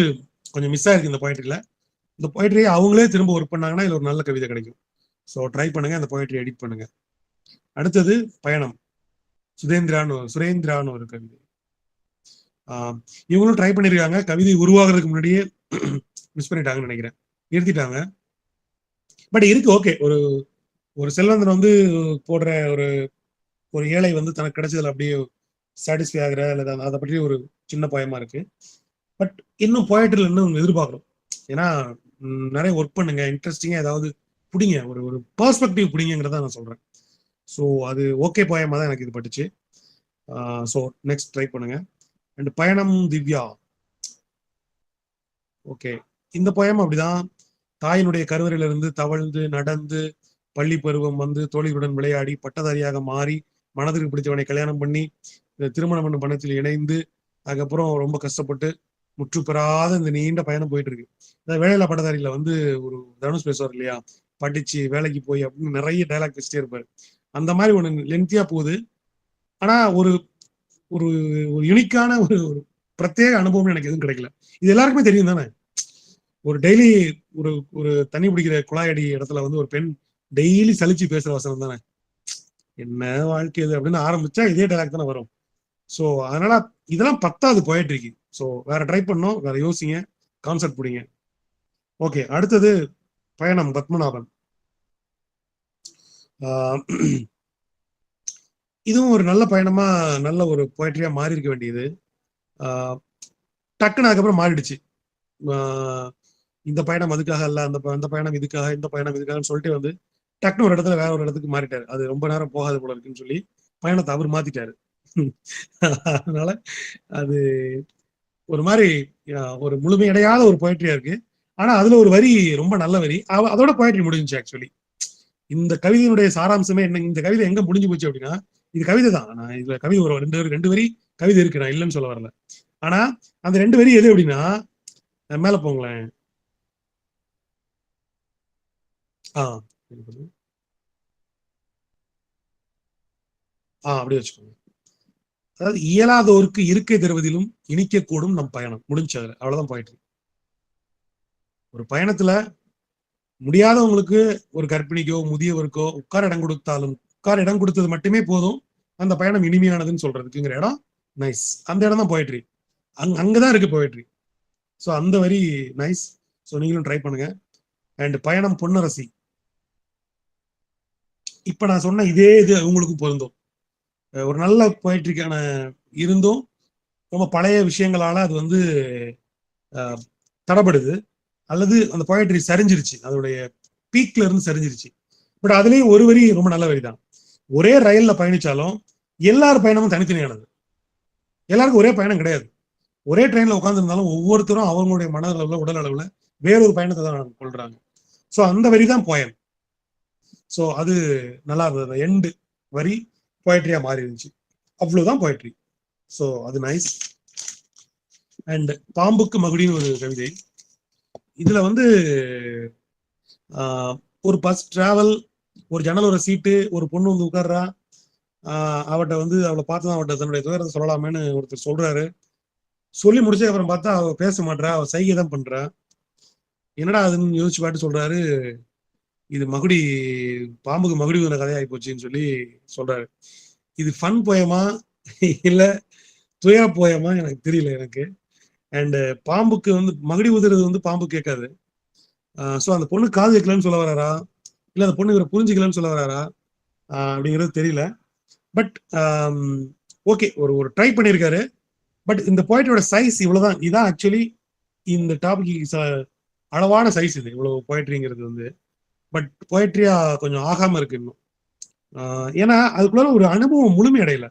கொஞ்சம் மிஸ் ஆயிருக்கு இந்த போய்ட்ரியில. இந்த போய்ட்ரியை அவங்களே திரும்ப ஒர்க் பண்ணாங்கன்னா இதுல ஒரு நல்ல கவிதை கிடைக்கும். ஸோ ட்ரை பண்ணுங்க, அந்த போய்ட்ரி எடிட் பண்ணுங்க. அடுத்தது பயணம் சுரேந்திரான்னு ஒரு கவிதை. இவங்களும் ட்ரை பண்ணிருக்காங்க. கவிதை உருவாகிறதுக்கு முன்னாடியே மிஸ் பண்ணிட்டாங்கன்னு நினைக்கிறேன், நிறுத்திட்டாங்க. பட் இருக்கு, ஓகே. ஒரு செல்வந்தன் வந்து போடுற ஒரு ஏழை வந்து தனக்கு கிடைச்சதுல அப்படியே சாட்டிஸ்ஃபை ஆகுற அல்லது அதை பற்றி ஒரு சின்ன பயமா இருக்கு. பட் இன்னும் போயட்ரியில் இன்னும் எதிர்பார்க்கணும். ஏன்னா நிறைய ஒர்க் பண்ணுங்க, இன்ட்ரெஸ்டிங்கா ஏதாவது பிடிங்க, ஒரு பெர்ஸ்பெக்டிவ் பிடிங்கிறத நான் சொல்றேன். ஸோ அது ஓகே போயமா தான் எனக்கு இது பட்டுச்சு. ஸோ நெக்ஸ்ட் ட்ரை பண்ணுங்க. அண்ட் பயணம் திவ்யா. ஓகே, இந்த போயம் அப்படிதான். தாயினுடைய கருவறையிலிருந்து தவழ்ந்து நடந்து பள்ளி பருவம் வந்து தோழிகளுடன் விளையாடி பட்டதாரியாக மாறி மனதிற்கு பிடிச்சவனை கல்யாணம் பண்ணி திருமணம் பண்ண பணத்தில் இணைந்து அதுக்கப்புறம் ரொம்ப கஷ்டப்பட்டு முற்று பெறாத இந்த நீண்ட பயணம் போயிட்டு இருக்கு. வேலையில்லா பட்டதாரியில வந்து ஒரு தனுஷ் பேசுவார் இல்லையா, படிச்சு வேலைக்கு போய் அப்படின்னு நிறைய டைலாக் பேசிட்டே இருப்பாரு. அந்த மாதிரி ஒண்ணு லென்த்தியா போகுது. ஆனா ஒரு ஒரு யூனிக்கான ஒரு பிரத்யேக அனுபவம் எனக்கு எதுவும் கிடைக்கல. இது எல்லாருக்குமே தெரியும் தானே. ஒரு டெய்லி ஒரு தண்ணி பிடிக்கிற குழாயடி இடத்துல வந்து ஒரு பெண் டெய்லி சலிச்சு பேசுற வசனம் தானே, என்ன வாழ்க்கை இது அப்படின்னு ஆரம்பிச்சா இதே டைலாக் தானே வரும். ஸோ அதனால இதெல்லாம் பத்தாது போயிட்ருக்கு. ஸோ வேற ட்ரை பண்ணோம், வேற யோசிங்க, கான்செப்ட் பிடிங்க. ஓகே, அடுத்தது பயணம் பத்மநாபன். இதுவும் ஒரு நல்ல பயணமா, நல்ல ஒரு போய்ட்ரியா மாறி இருக்க வேண்டியது. டக்குன்னு அதுக்கப்புறம் மாறிடுச்சு. இந்த பயணம் அதுக்காக அல்ல, அந்த பயணம் இதுக்காக, இந்த பயணம் இதுக்காகன்னு சொல்லிட்டு வந்து டக்குன்னு ஒரு இடத்துல வேற ஒரு இடத்துக்கு மாறிட்டாரு. அது ரொம்ப நேரம் போகாது போல இருக்குன்னு சொல்லி பயணத்தை அவர் மாத்திட்டாரு. அதனால அது ஒரு மாதிரி ஒரு முழுமையடையாத ஒரு போய்ட்ரியா இருக்கு. ஆனா அதுல ஒரு வரி ரொம்ப நல்ல வரி, அதோட போய்ட்ரி முடிஞ்சுச்சு. ஆக்சுவலி இந்த கவிதையினுடைய சாராம்சமே என்ன, இந்த கவிதை எங்க முடிஞ்சு போச்சு அப்படின்னா, இது கவிதை தான். நான் இதுல கவிதை ஒரு ரெண்டு வரி கவிதை இருக்கு, நான் இல்லைன்னு சொல்ல வரல. ஆனா அந்த 2 வரி எது அப்படின்னா, மேல போங்களேன். அப்படி வச்சுக்கோங்க. அதாவது இயலாதோருக்கு இருக்கை தருவதிலும் இனிக்க கூடும் நம் பயணம். முடிஞ்சது, அவ்வளவுதான் போயிட்டு. ஒரு பயணத்துல முடியாதவங்களுக்கு, ஒரு கர்ப்பிணிக்கோ முதியவருக்கோ உட்கார இடம் கொடுத்தது மட்டுமே போதும் அந்த பயணம் இனிமையானதுன்னு சொல்றதுக்குங்கிற இடம் நைஸ். அந்த இடம் தான் போயிட்ரி, அங்கதான் இருக்கு போயிட்ரி. ஸோ அந்த வரி நைஸ். ஸோ நீங்களும் ட்ரை பண்ணுங்க. அண்ட் பயணம் பொன்னரசி. இப்ப நான் சொன்ன இதே இது உங்களுக்கு பொருந்தும். ஒரு நல்ல போயிட்ரிக்கான இருந்தும் ரொம்ப பழைய விஷயங்களால அது வந்து தடப்படுது, அல்லது அந்த போயட்ரி சரிஞ்சிருச்சு, அதோடைய பீக்ல இருந்து சரிஞ்சிருச்சு. பட் அதுலயும் ஒரு வரி ரொம்ப நல்ல வரி தான். ஒரே ரயில்ல பயணிச்சாலும் எல்லார் பயணமும் தனித்தனியானது, எல்லாருக்கும் ஒரே பயணம் கிடையாது. ஒரே ட்ரெயின்ல உட்கார்ந்து இருந்தாலும் ஒவ்வொருத்தரும் அவங்களுடைய மன அளவுல உடல் அளவுல வேறொரு பயணத்தை தான் கொள்றாங்க. ஸோ அந்த வரி தான் போயம். ஸோ அது நல்லா இருந்தது. எண்டு வரி போயட்ரியா மாறி இருந்துச்சு, அவ்வளவுதான் போயட்ரி. ஸோ அது நைஸ். அண்ட் பாம்புக்கு மகுடின்னு ஒரு கவிதை. இதுல வந்து ஒரு பஸ் டிராவல், ஒரு ஜன்னல் ஒரு சீட்டு, ஒரு பொண்ணு வந்து உட்கார்றா, அவட்ட வந்து அவளை பார்த்துதான் அவட்ட தன்னுடைய துயரத்தை சொல்லலாமேன்னு ஒருத்தர் சொல்றாரு. சொல்லி முடிச்சு அப்புறம் பார்த்தா அவ பேச மாட்டா, அவ சைகை தான் பண்றா. என்னடா அதுன்னு யோசிச்சு பாட்டு சொல்றாரு, இது பாம்புக்கு மகுடி ஊதுன கதையாகி போச்சுன்னு சொல்லி சொல்றாரு. இது ஃபன் போயமா இல்ல துயர போயமா எனக்கு தெரியல எனக்கு. அண்ட் பாம்புக்கு வந்து மகுடி ஊதுறது வந்து பாம்பு கேட்காது. ஸோ அந்த பொண்ணு காது வைக்கலன்னு சொல்ல வராரா, இல்ல அந்த பொண்ணு இவரை புரிஞ்சுக்கலன்னு சொல்ல வராரா அப்படிங்கிறது தெரியல. பட் ஓகே, ஒரு ட்ரை பண்ணியிருக்காரு. பட் இந்த போய்ட்டோட சைஸ் இவ்வளவுதான். இதான் ஆக்சுவலி இந்த டாபிக் அளவான சைஸ் இது, இவ்வளவு போய்ட்ரிங்கிறது வந்து. பட் போய்ட்ரியா கொஞ்சம் ஆகாம இருக்கு இன்னும். ஏன்னா அதுக்குள்ள ஒரு அனுபவம் முழுமை அடையல.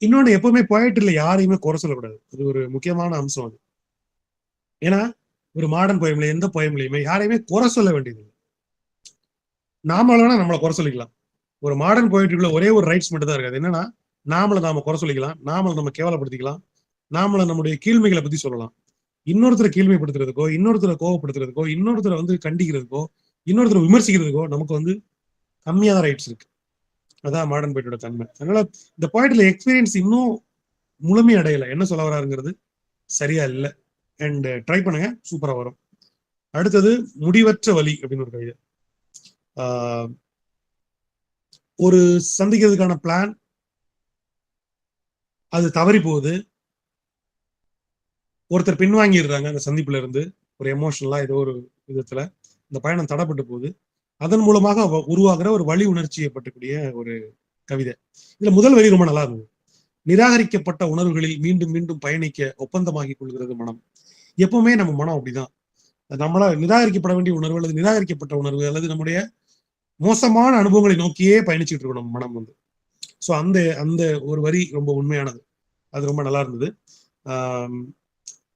இன்னொன்னு, எப்பவுமே போய்ட்ரியில யாரையுமே குறை சொல்லக்கூடாது. அது ஒரு முக்கியமான அம்சம் அது. ஏன்னா ஒரு மாடர்ன் போயம்ல எந்த போயம்லையுமே யாரையுமே குறை சொல்ல வேண்டியது. நாம வேணா நம்மளை குறை சொல்லிக்கலாம். ஒரு மாடர்ன் போயிட்டுக்குள்ள ஒரே ஒரு ரைட்ஸ் மட்டும் தான் இருக்காது. என்னன்னா, நாம குறை சொல்லிக்கலாம், நம்ம கேவலப்படுத்திக்கலாம், நம்முடைய கீழ்மைகளை பத்தி சொல்லலாம். இன்னொருத்தரை கீழ்மைப்படுத்துறதுக்கோ, இன்னொருத்தரை கோவப்படுத்துறதுக்கோ, இன்னொருத்தரை வந்து கண்டிக்கிறதுக்கோ, இன்னொருத்தரை விமர்சிக்கிறதுக்கோ நமக்கு வந்து கம்மியான ரைட்ஸ் இருக்கு. அதான் மாடர்ன் போயிட்டோட தன்மை. அதனால இந்த போய்ட்ல எக்ஸ்பீரியன்ஸ் இன்னும் முழுமை அடையல. என்ன சொல்ல வராருங்கிறது சரியா இல்லை. அண்ட் ட்ரை பண்ணுங்க, சூப்பரா வரும். அடுத்தது முடிவற்ற வழி அப்படின்னு ஒரு கவிதை. ஒரு சந்திக்கிறதுக்கான பிளான் அது தவறி போகுது. ஒருத்தர் பின்வாங்கிடுறாங்க அந்த சந்திப்புல இருந்து, ஒரு எமோஷனலா ஏதோ ஒரு விதத்துல இந்த பயணம் தடைப்பட்டு போகுது. அதன் மூலமாக உருவாகிற ஒரு வழி உணர்ச்சியை பற்றக்கூடிய ஒரு கவிதை. இதுல முதல் வரி ரொம்ப நல்லா இருந்தது. நிராகரிக்கப்பட்ட உணர்வுகளில் மீண்டும் மீண்டும் பயணிக்க ஒப்பந்தமாகி கொள்கிறது மனம். எப்பவுமே நம்ம மனம் அப்படிதான். நம்மள நிராகரிக்கப்பட வேண்டிய உணர்வு அல்லது நிராகரிக்கப்பட்ட உணர்வு அல்லது நம்முடைய மோசமான அனுபவங்களை நோக்கியே பயணிச்சுட்டு இருக்கணும் நம்ம மனம் வந்து. ஸோ அந்த அந்த ஒரு வரி ரொம்ப உண்மையானது. அது ரொம்ப நல்லா இருந்தது.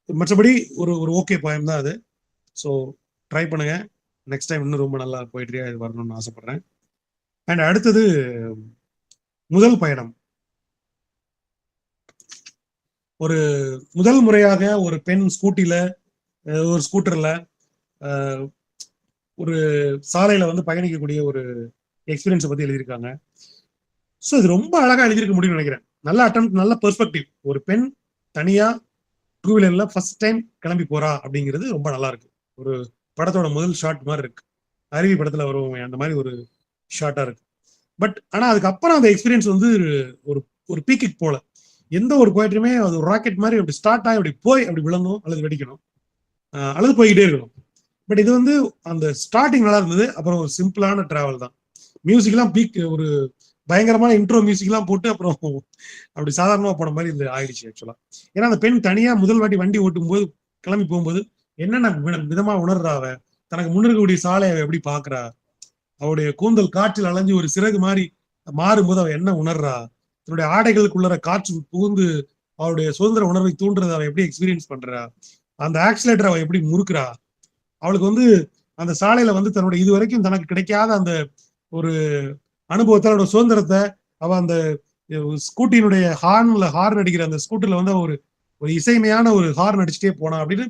மற்றபடி ஒரு ஓகே போயம் தான் அது. ஸோ ட்ரை பண்ணுங்க. நெக்ஸ்ட் டைம் இன்னும் ரொம்ப நல்லா போயிட்ரியா இது வரணும்னு ஆசைப்படுறேன். அண்ட் அடுத்தது முதல் பயணம். ஒரு முதல் முறையாக ஒரு பெண் ஸ்கூட்டில, ஒரு ஸ்கூட்டர்ல, ஒரு சாலையில வந்து பயணிக்கக்கூடிய ஒரு எக்ஸ்பீரியன்ஸை பத்தி எழுதியிருக்காங்க. ஸோ இது ரொம்ப அழகா எழுதியிருக்க முடியும்னு நினைக்கிறேன். நல்ல அட்டம், நல்ல பெர்ஸ்பெக்டிவ். ஒரு பெண் தனியா டூ வீலர்ல ஃபர்ஸ்ட் டைம் கிளம்பி போறா அப்படிங்கிறது ரொம்ப நல்லா இருக்கு. ஒரு படத்தோட முதல் ஷாட் மாதிரி இருக்கு. அருவி படத்துல வருவோம் அந்த மாதிரி ஒரு ஷார்ட்டா இருக்கு. பட் ஆனா அதுக்கப்புறம் அந்த எக்ஸ்பீரியன்ஸ் வந்து ஒரு ஒரு பீக்கிக் போல. எந்த ஒரு போயிட்டுமே அது ஒரு ராக்கெட் மாதிரி அப்படி ஸ்டார்ட் ஆகி அப்படி போய் அப்படி விழணும் அல்லது வெடிக்கணும் அல்லது போய்கிட்டே இருக்கணும். பட் இது வந்து அந்த ஸ்டார்டிங் நல்லா இருந்தது. அப்புறம் ஒரு சிம்பிளான டிராவல் தான். மியூசிக்லாம் பீக், ஒரு பயங்கரமான இன்ட்ரோ மியூசிக் எல்லாம் போட்டு அப்புறம் அப்படி சாதாரணமா போன மாதிரி இது ஆயிடுச்சு ஆக்சுவலா. ஏன்னா அந்த பெண் தனியா முதல் வாட்டி வண்டி ஓட்டும் போது, கிளம்பி போகும்போது என்னென்ன விதமா உணர்றா, அவ தனக்கு முன்னிருக்கக்கூடிய சாலையை அவ எப்படி பாக்குறா, அவருடைய கூந்தல் காற்றில் அலைஞ்சு ஒரு சிறகு மாதிரி மாறும்போது அவ என்ன உணர்றா, தன்னுடைய ஆடைகளுக்குள்ளற காற்று புகுந்து அவருடைய சுதந்திர உணர்வை தூண்டுறத அவ எப்படி எக்ஸ்பீரியன்ஸ் பண்றா, அந்த ஆக்சிலேட்டர் அவ எப்படி முறுக்குறா, அவளுக்கு வந்து அந்த சாலையில வந்து தன்னுடைய இதுவரைக்கும் தனக்கு கிடைக்காத அந்த ஒரு அனுபவத்தை, அவரோட சுதந்திரத்தை அவ அந்த ஸ்கூட்டினுடைய ஹார்ன் அடிக்கிற அந்த ஸ்கூட்டர்ல வந்து ஒரு ஒரு இசைமையான ஒரு ஹார்ன் அடிச்சுட்டே போனா அப்படின்னு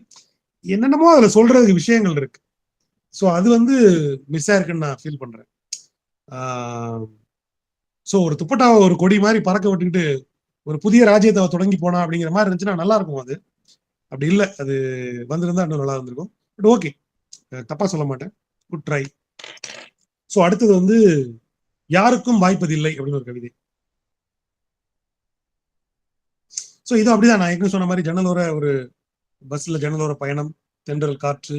என்னென்னமோ அதுல சொல்றதுக்கு விஷயங்கள் இருக்கு. ஸோ அது வந்து மிஸ் ஆயிருக்குன்னு நான் ஃபீல் பண்றேன். ஸோ ஒரு துப்பட்டாவை ஒரு கொடி மாதிரி பறக்க விட்டுக்கிட்டு ஒரு புதிய ராஜ்யத்தை தொடங்கி போனா அப்படிங்கிற மாதிரி இருந்துச்சுன்னா நல்லா இருக்கும். அது அப்படி இல்லை, அது வந்திருந்தா இன்னும் நல்லா இருந்திருக்கும். பட் ஓகே, தப்பா சொல்ல மாட்டேன், குட் ட்ரை. ஸோ அடுத்தது வந்து யாருக்கும் வாய்ப்பதில்லை அப்படின்னு ஒரு கவிதை. ஸோ இது அப்படிதான், நான் ஏற்கனவே சொன்ன மாதிரி ஜன்னலோர ஒரு பஸ்ல ஜன்னலோர பயணம், தென்றல் காற்று,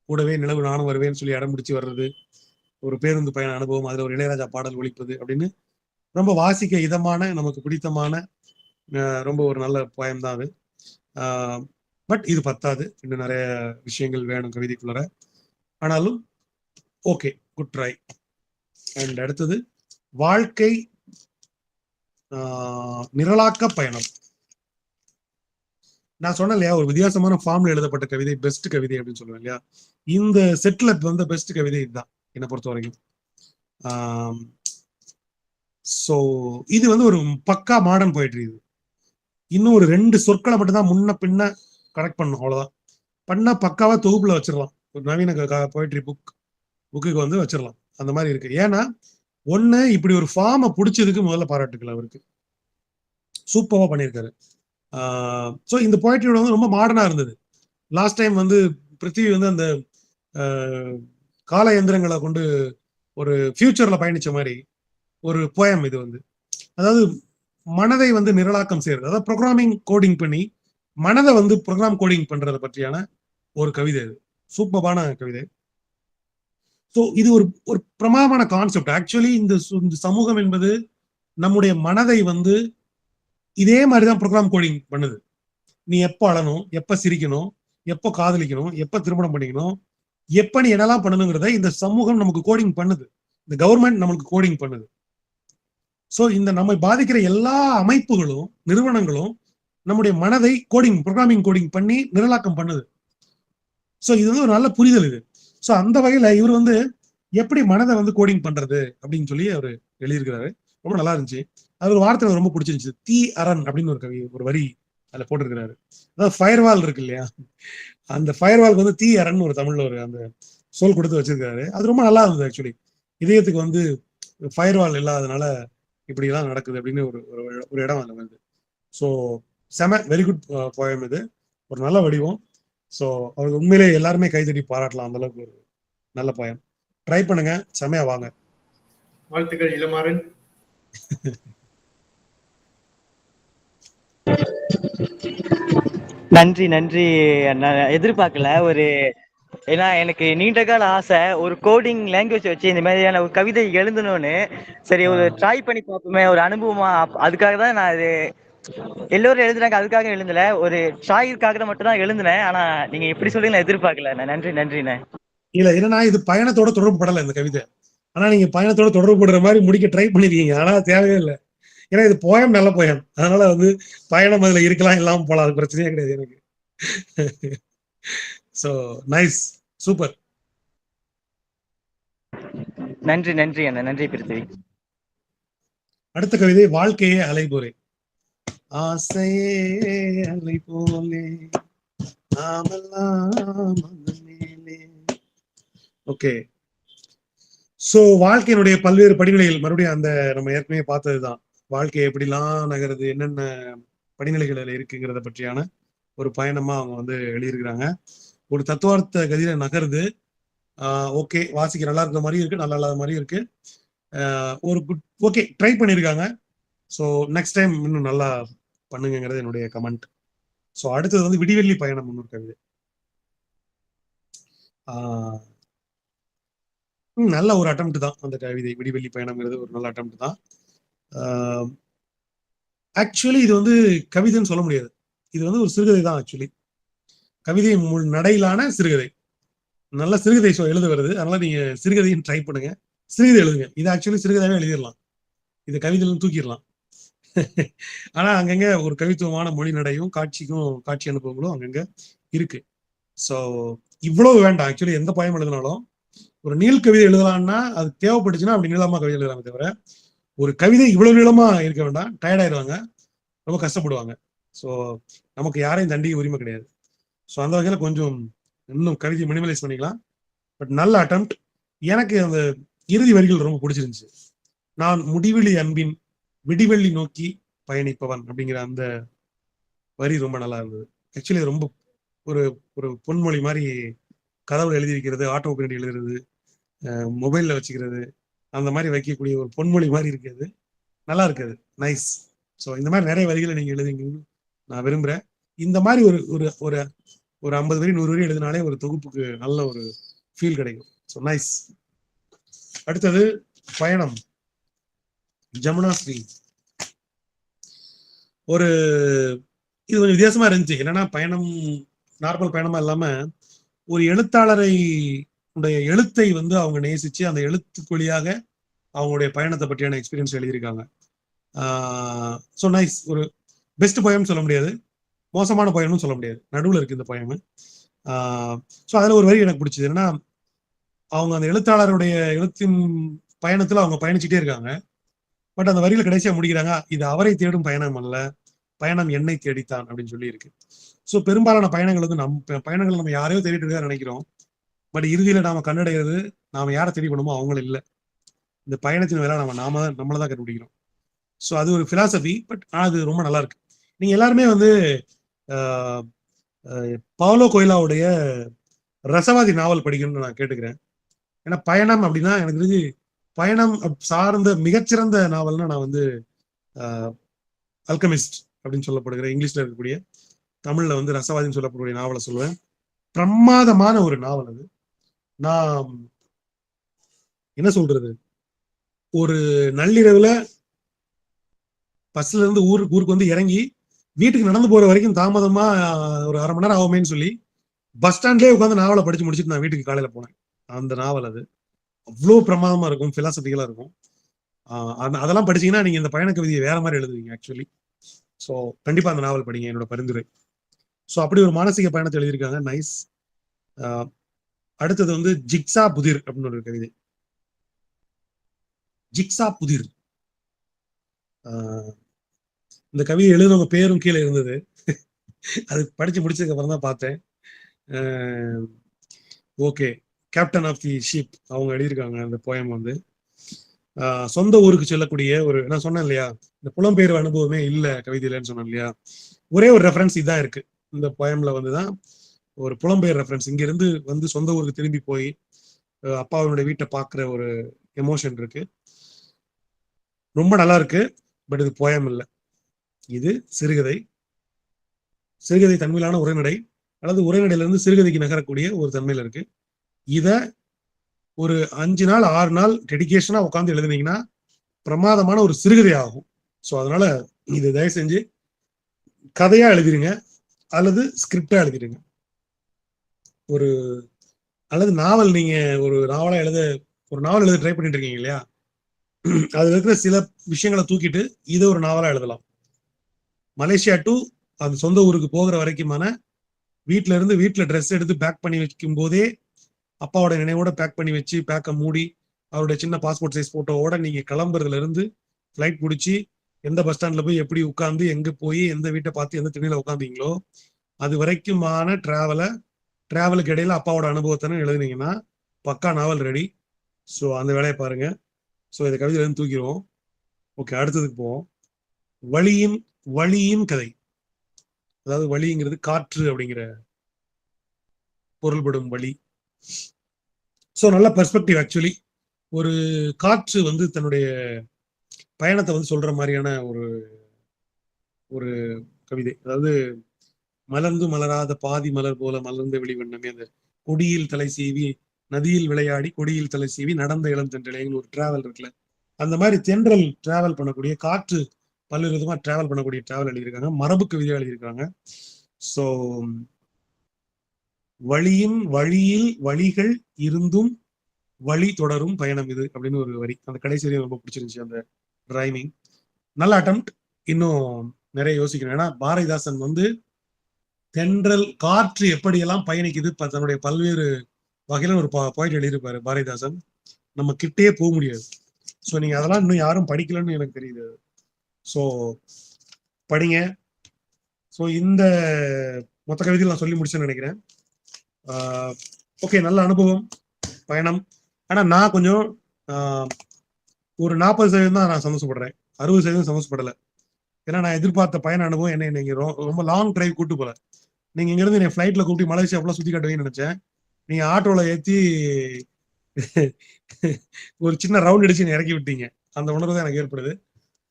கூடவே நிலவு நானும் வருவேன்னு சொல்லி அடம் பிடிச்சி வர்றது, ஒரு பேருந்து பயண அனுபவம், அதுல ஒரு இளையராஜா பாடல் ஒழிப்பது அப்படின்னு ரொம்ப வாசிக்க இதமான, நமக்கு பிடித்தமான ரொம்ப ஒரு நல்ல போயம் தான் அது. பட் இது பத்தாது, இன்னும் நிறைய விஷயங்கள் வேணும் கவிதைக்குள்ளர. ஆனாலும் ஓகே, குட் ட்ரை. அண்ட் அடுத்தது வாழ்க்கை நிரலாக்க பயணம். நான் சொன்னேன் இல்லையா, ஒரு வித்தியாசமான ஃபார்ம்ல எழுதப்பட்ட கவிதை பெஸ்ட் கவிதை அப்படின்னு சொல்லுவேன் இல்லையா. இந்த செட்ல வந்து பெஸ்ட் கவிதை இதுதான் என்னை பொறுத்த வரைக்கும். ஸோ இது வந்து ஒரு பக்கா மாடர்ன் போயிட்ரி. இது இன்னும் ஒரு 2 சொற்களை மட்டும்தான் முன்ன பின்ன கரெக்ட் பண்ணும், அவ்வளவுதான். பண்ணா பக்காவா தொகுப்புல வச்சிடலாம். ஒரு நவீன போயிட்ரி புக்கு வந்து வச்சிடலாம். அந்த மாதிரி இருக்கு. ஏன்னா ஒண்ணு, இப்படி ஒரு ஃபார்மை பிடிச்சதுக்கு முதல்ல பாராட்டுக்கள் அவருக்கு, சூப்பரா பண்ணியிருக்காரு. ஸோ இந்த போயிட்ரியோட வந்து ரொம்ப மாடர்னா இருந்தது. லாஸ்ட் டைம் வந்து பிருத்திவி வந்து அந்த கால இயந்திரங்களை கொண்டு ஒரு ஃபியூச்சர்ல பயணிச்ச மாதிரி ஒரு போயம் இது வந்து. அதாவது மனதை வந்து நிரலாக்கம் செய்யறது, அதாவது ப்ரோக்ராமிங் கோடிங் பண்ணி மனதை வந்து ப்ரோக்ராம் கோடிங் பண்றதை பற்றியான ஒரு கவிதை இது. சூப்பரான கவிதை. ஸோ இது ஒரு ஒரு பிரமாதமான கான்செப்ட். ஆக்சுவலி இந்த சமூகம் என்பது நம்முடைய மனதை வந்து இதே மாதிரிதான் ப்ரோக்ராம் கோடிங் பண்ணுது. நீ எப்போ அழணும், எப்ப சிரிக்கணும், எப்போ காதலிக்கணும், எப்ப திருமணம் பண்ணிக்கணும், எப்ப நீ என்னெல்லாம் பண்ணணுங்கிறத இந்த சமூகம் நமக்கு கோடிங் பண்ணுது. இந்த கவர்மெண்ட் நமக்கு கோடிங் பண்ணுது. ஸோ இந்த நம்மை பாதிக்கிற எல்லா அமைப்புகளும் நிறுவனங்களும் நம்முடைய மனதை கோடிங் ப்ரோக்ராமிங் கோடிங் பண்ணி நிரலாக்கம் பண்ணுது. ஸோ இது வந்து ஒரு நல்ல புரிதல் இது. ஸோ அந்த வகையில இவர் வந்து எப்படி மனதை வந்து கோடிங் பண்றது அப்படின்னு சொல்லி அவர் எழுதியிருக்கிறாரு. ரொம்ப நல்லா இருந்துச்சு. அது ஒரு வார்த்தை எனக்கு ரொம்ப பிடிச்சிருந்துச்சு. தீ அரண் அப்படின்னு ஒரு வரி அதுல போட்டிருக்கிறாரு. அதாவது ஃபயர்வால் இருக்கு இல்லையா, அந்த ஃபயர்வால்க்கு வந்து தீ அரண் ஒரு தமிழ்ல ஒரு அந்த சொல் கொடுத்து வச்சிருக்காரு. அது ரொம்ப நல்லா இருந்தது. ஆக்சுவலி இதயத்துக்கு வந்து ஃபயர்வால் இல்லாதனால இப்படி எல்லாம் நடக்குது அப்படின்னு ஒரு இடம் அதுல வந்து. ஸோ செம வெரி குட் போயம் இது. ஒரு நல்ல வடிவம். ஸோ அவருக்கு உண்மையிலே எல்லாருமே கைதட்டி பாராட்டலாம். அந்த அளவுக்கு ஒரு நல்ல போயம். ட்ரை பண்ணுங்க, செமையா வாங்க. வாழ்த்துக்கள் இளமாறன். நன்றி நன்றி. நான் எதிர்பார்க்கல. ஏன்னா எனக்கு நீண்ட கால ஆசை ஒரு கோடிங் லாங்குவேஜ் வச்சு இந்த மாதிரியான ஒரு கவிதை எழுதணும்னு. சரி, ஒரு ட்ரை பண்ணி பார்ப்போமே, ஒரு அனுபவமா. அதுக்காக தான் நான் இது எல்லோரும் எழுதுறாங்க, அதுக்காக எழுதல, ஒரு ட்ராய்க்காக மட்டும் தான் எழுதுனேன். ஆனா நீங்க எப்படி சொல்லி நான் எதிர்பார்க்கல. நன்றி நன்றிண்ணே. இல்ல என்னன்னா, இது பயணத்தோட தொடர்பு படல இந்த கவிதை. ஆனா நீங்க பயணத்தோட தொடர்பு படுற மாதிரி முடிக்க ட்ரை பண்ணிருக்கீங்க. ஆனா தேவையே இல்லை. ஏன்னா இது போயம், நல்ல போயம். அதனால வந்து பயணம் அதுல இருக்கலாம், இல்லாம போலாம். அது பிரச்சனையே கிடையாது எனக்கு. So nice, super. நன்றி நன்றி அண்ணா. நன்றி பிருத்திவி. அடுத்த கவிதை வாழ்க்கையே அலை போலே. ஆசையே அலை போலே நாமெல்லாம் மேலே. ஓகே. சோ வாழ்க்கையினுடைய பல்வேறு படிநிலைகள், மறுபடியும் அந்த நம்ம ஏற்கனவே பார்த்ததுதான். வாழ்க்கை எப்படிலாம் நகருது, என்னென்ன படிநிலைகள் அதுல இருக்குங்கிறத பற்றியான ஒரு பயணமா அவங்க வந்து எழுதியிருக்கிறாங்க. ஒரு தத்துவார்த்த கதியில நகருது. ஓகே, வாசிக்க நல்லா இருக்கிற மாதிரி இருக்கு, நல்லா இல்லாத மாதிரி இருக்கு. ஒரு குட் ஓகே ட்ரை பண்ணியிருக்காங்க. ஸோ நெக்ஸ்ட் டைம் இன்னும் நல்லா பண்ணுங்கிறது என்னுடைய கமெண்ட். ஸோ அடுத்தது வந்து விடிவெள்ளி பயணம் ஒரு கவிதை. நல்ல ஒரு அட்டெம்ப்ட் தான் அந்த கவிதை. விடிவெள்ளி பயணம்ங்கிறது ஒரு நல்ல அட்டெம்ப்ட் தான். ஆக்சுவலி இது வந்து கவிதைன்னு சொல்ல முடியாது. இது வந்து ஒரு சிறுகதை தான். ஆக்சுவலி கவிதை நடையிலான சிறுகதை. நல்ல சிறுகதை எழுத வருது. அதனால நீங்க சிறுகதையும் ட்ரை பண்ணுங்க, சிறுகதை எழுதுங்க. இது ஆக்சுவலி சிறுகதையாவே எழுதிடலாம், இது கவிதையிலும் தூக்கிடலாம். ஆனா அங்கங்க ஒரு கவித்துவமான மொழி நடையும் காட்சி அனுபவங்களும் அங்கங்க இருக்கு. ஸோ இவ்வளவு வேண்டாம். ஆக்சுவலி எந்த பயம் எழுதினாலும் ஒரு நீள் கவிதை எழுதலாம்னா அது தேவைப்பட்டுச்சுன்னா அப்படி நீளமா கவிதை எழுதலாமே தவிர, ஒரு கவிதை இவ்வளவு நீளமா இருக்க வேண்டாம். டயர்டாயிருவாங்க, ரொம்ப கஷ்டப்படுவாங்க. ஸோ நமக்கு யாரையும் தண்டிக்க உரிமை கிடையாது. ஸோ அந்த வகையில கொஞ்சம் இன்னும் கவிதை மினிமலைஸ் பண்ணிக்கலாம். பட் நல்ல அட்டெம்ப்ட். எனக்கு அந்த இறுதி வரிகள் ரொம்ப பிடிச்சிருந்துச்சு. நான் முடிவெளி அன்பின் விடிவெள்ளி நோக்கி பயணிப்பவன் அப்படிங்கிற அந்த வரி ரொம்ப நல்லா இருந்தது. ஆக்சுவலி ரொம்ப ஒரு ஒரு பொன்மொழி மாதிரி கதவுல எழுதியிருக்கிறது, ஆட்டோ பின்னாடி எழுதுறது, மொபைல்ல வச்சுக்கிறது, அந்த மாதிரி வைக்கக்கூடிய ஒரு பொன்மொழி மாதிரி இருக்குது. நல்லா இருக்குது, நைஸ். ஸோ இந்த மாதிரி நிறைய வரிகளை நீங்க எழுதுங்கன்னு நான் விரும்புறேன். இந்த மாதிரி ஒரு ஒரு ஒரு ஒரு 50 வரி 100 வரி எழுதினாலே ஒரு தொகுப்புக்கு நல்ல ஒரு ஃபீல் கிடைக்கும். So nice. அடுத்தது பயணம், ஜமுனா ஸ்ரீ. ஒரு இது கொஞ்சம் வித்தியாசமா இருந்துச்சு. என்னன்னா பயணம் நார்மல் பயணமா இல்லாம ஒரு எழுத்தாளரை உடைய எழுத்தை வந்து அவங்க நேசிச்சு அந்த எழுத்துக்கு வழியாக அவங்களுடைய பயணத்தை பற்றியான எக்ஸ்பீரியன்ஸ் எழுதியிருக்காங்க. So nice. ஒரு பெஸ்ட் பயம்னு சொல்ல முடியாது, மோசமான பயம்னு சொல்ல முடியாது, நடுவில் இருக்கு இந்த பயம். ஸோ அதுல ஒரு வரி எனக்கு பிடிச்சது. என்னன்னா அவங்க அந்த எழுத்தாளருடைய எழுத்தின் பயணத்துல அவங்க பயணிச்சுட்டே இருக்காங்க. பட் அந்த வரியில கடைசியா முடிக்கிறாங்க, இது அவரை தேடும் பயணம் அல்ல, பயணம் என்னை தேடித்தான் அப்படின்னு சொல்லி இருக்கு. ஸோ பெரும்பாலான பயணங்கள் வந்து பயணங்கள் நம்ம யாரையோ தேடிட்டு இருக்கா நினைக்கிறோம். பட் இறுதியில நாம கண்டடைகிறது நாம யாரை தேடி போனோமோ அவங்கள இல்லை. இந்த பயணத்தின் வேலை நம்மளதான் கண்டுபிடிக்கிறோம். ஸோ அது ஒரு பிலாசபி. பட் அது ரொம்ப நல்லா இருக்கு. நீங்க எல்லாருமே வந்து பவுலோ கொய்லாவுடைய ரசவாதி நாவல் படிக்கணும்னு நான் கேட்டுக்கிறேன். ஏன்னா பயணம் அப்படின்னா எனக்கு தெரிஞ்சு பயணம் சார்ந்த மிகச்சிறந்த நாவல்னா நான் வந்து அல்கமிஸ்ட் அப்படின்னு சொல்லப்படுகிற இங்கிலீஷ்ல இருக்கக்கூடிய, தமிழ்ல வந்து ரசவாதின்னு சொல்லப்படக்கூடிய நாவலை சொல்லுவேன். பிரமாதமான ஒரு நாவல் அது. நான் என்ன சொல்றது, ஒரு நள்ளிரவுல பஸ்ல இருந்து ஊருக்கு வந்து இறங்கி வீட்டுக்கு நடந்து போற வரைக்கும் தாமதமா ஒரு 1/2 மணி நேரம் ஆகுமேன்னு சொல்லி பஸ் ஸ்டாண்ட்லயே உட்காந்து நாவலை படிச்சு முடிச்சுட்டு நான் வீட்டுக்கு காலையில போனேன். அந்த நாவல் அது அவ்வளவு பிரமாதமா இருக்கும், பிலாசபிக்கலா இருக்கும். அதெல்லாம் படிச்சீங்கன்னா நீங்க இந்த பயண கவிதையை வேற மாதிரி எழுதுவீங்க ஆக்சுவலி. ஸோ கண்டிப்பா அந்த நாவல் படிங்க, என்னோட பரிந்துரை. ஸோ அப்படி ஒரு மானசீக பயணத்தை எழுதியிருக்காங்க, நைஸ். அடுத்தது வந்து ஜிக்ஸா புதிர் அப்படின்னு ஒரு கவிதை. ஜிக்ஸா புதிர், இந்த கவிதை எழுதுனவங்க பேரும் கீழே இருந்தது. அது படிச்சு முடிச்சதுக்கு அப்புறம் தான் பார்த்தேன். Okay, captain of the ship அவங்க எழுதியிருக்காங்க அந்த போயம் வந்து. சொந்த ஊருக்கு செல்லக்கூடிய ஒரு, நான் சொன்னேன் இல்லையா இந்த புலம்பெயர்வு அனுபவமே இல்லை கவிதையிலன்னு சொன்னேன் இல்லையா, ஒரே ஒரு ரெஃபரன்ஸ் இதான் இருக்கு இந்த போயம்ல வந்துதான், ஒரு புலம்பெயர் ரெஃபரன்ஸ். இங்க இருந்து வந்து சொந்த ஊருக்கு திரும்பி போய் அப்பாவுடைய வீட்டை பார்க்குற ஒரு எமோஷன் இருக்கு, ரொம்ப நல்லா இருக்கு. பட் இது போயம் இல்லை, இது சிறுகதை. சிறுகதை தன்மையிலான உரைநடை அல்லது உரைநடையிலிருந்து சிறுகதைக்கு நகரக்கூடிய ஒரு தன்மையில இருக்கு. இத ஒரு 5 நாள் 6 நாள் டெடிகேஷனா உட்காந்து எழுதுனீங்கன்னா பிரமாதமான ஒரு சிறுகதை ஆகும். ஸோ அதனால இது தயவு செஞ்சு கதையா எழுதிருங்க அல்லது ஸ்கிரிப்டா எழுதிருங்க. ஒரு அல்லது நாவல், நீங்க ஒரு நாவலா ஒரு நாவல் எழுத ட்ரை பண்ணிட்டு இருக்கீங்க இல்லையா, அதுல இருக்கிற சில விஷயங்களை தூக்கிட்டு இதை ஒரு நாவலா எழுதலாம். மலேசியா டு அந்த சொந்த ஊருக்கு போகிற வரைக்குமான வீட்டுல ட்ரெஸ் எடுத்து பேக் பண்ணி வைக்கும் போதே அப்பாவோட நினைவோட பேக் பண்ணி வச்சு பேக்கை மூடி அவருடைய சின்ன பாஸ்போர்ட் சைஸ் போட்டோவோட நீங்க கிளம்புறதுல இருந்து ஃபிளைட் பிடிச்சி எந்த பஸ் ஸ்டாண்ட்ல போய் எப்படி உட்காந்து எங்க போய் எந்த வீட்டை பார்த்து எந்த திணையில உட்காந்தீங்களோ அது வரைக்குமான டிராவலுக்கு இடையில அப்பாவோட அனுபவத்தை எழுதுனீங்கன்னா பக்கா நாவல் ரெடி. ஸோ அந்த வேலையை பாருங்க. ஸோ இந்த கவிதையில இருந்து தூக்கிடுவோம். ஓகே, அடுத்ததுக்கு போவோம். வழியின் கதை. அதாவது வழிங்கிறது காற்று அப்படிங்கிற பொருள்படும் வழி. ஸோ நல்ல பெர்ஸ்பெக்டிவ் ஆக்சுவலி. ஒரு காற்று வந்து தன்னுடைய பயணத்தை வந்து சொல்ற மாதிரியான ஒரு கவிதை. அதாவது மலர்ந்து மலராத பாதி மலர் போல மலர்ந்த வெளிவண்ணமே, அந்த கொடியில் தலை சீவி நதியில் விளையாடி கொடியில் தலை சீவி நடந்த இளம் தென்றலைன்னு ஒரு டிராவல் இருக்குல்ல, அந்த மாதிரி தென்றல் டிராவல் பண்ணக்கூடிய, காற்று பல்வேறு விதமா டிராவல் பண்ணக்கூடிய டிராவல் எழுதியிருக்காங்க, மரபு கவிதை எழுதியிருக்காங்க. ஸோ வழியில் வழிகள் இருந்தும் வழி தொடரும் பயணம் இது அப்படின்னு ஒரு வரி, அந்த கடைசி வரி ரொம்ப பிடிச்சிருந்துச்சு. அந்த ரைமிங் நல்ல அட்டெம்ப்ட். இன்னும் நிறைய யோசிக்கணும். ஏன்னா பாரதிதாசன் வந்து தென்றல் காற்று எப்படியெல்லாம் பயணிக்குது தன்னுடைய பல்வேறு வகையில ஒரு பாயிண்ட் எழுதியிருப்பாரு பாரதிதாசன். நம்ம கிட்டே போக முடியாது. ஸோ நீங்க அதெல்லாம் இன்னும் யாரும் படிக்கலன்னு எனக்கு தெரியுது. ஸோ படிங்க. ஸோ இந்த மொத்த கவிதையில் நான் சொல்லி முடிச்சேன்னு நினைக்கிறேன். ஓகே, நல்ல அனுபவம் பயணம். ஆனா நான் கொஞ்சம் ஒரு 40% தான் நான் சந்தோஷப்படுறேன், 60% சந்தோஷப்படலை. ஏன்னா நான் எதிர்பார்த்த பயண அனுபவம் என்ன, நீங்க ரொம்ப லாங் டிரைவ் கூட்டு போல. நீங்க இங்க இருந்து என் ஃபிளைட்ல கூப்பிட்டு மலேசியா ஃபுல்லா சுத்தி காட்டுவீங்கன்னு நினைச்சேன். நீங்க ஆட்டோல ஏத்தி ஒரு சின்ன ரவுண்ட் அடிச்சு இறக்கி விட்டீங்க. அந்த உணர்வு தான் எனக்கு ஏற்படுது.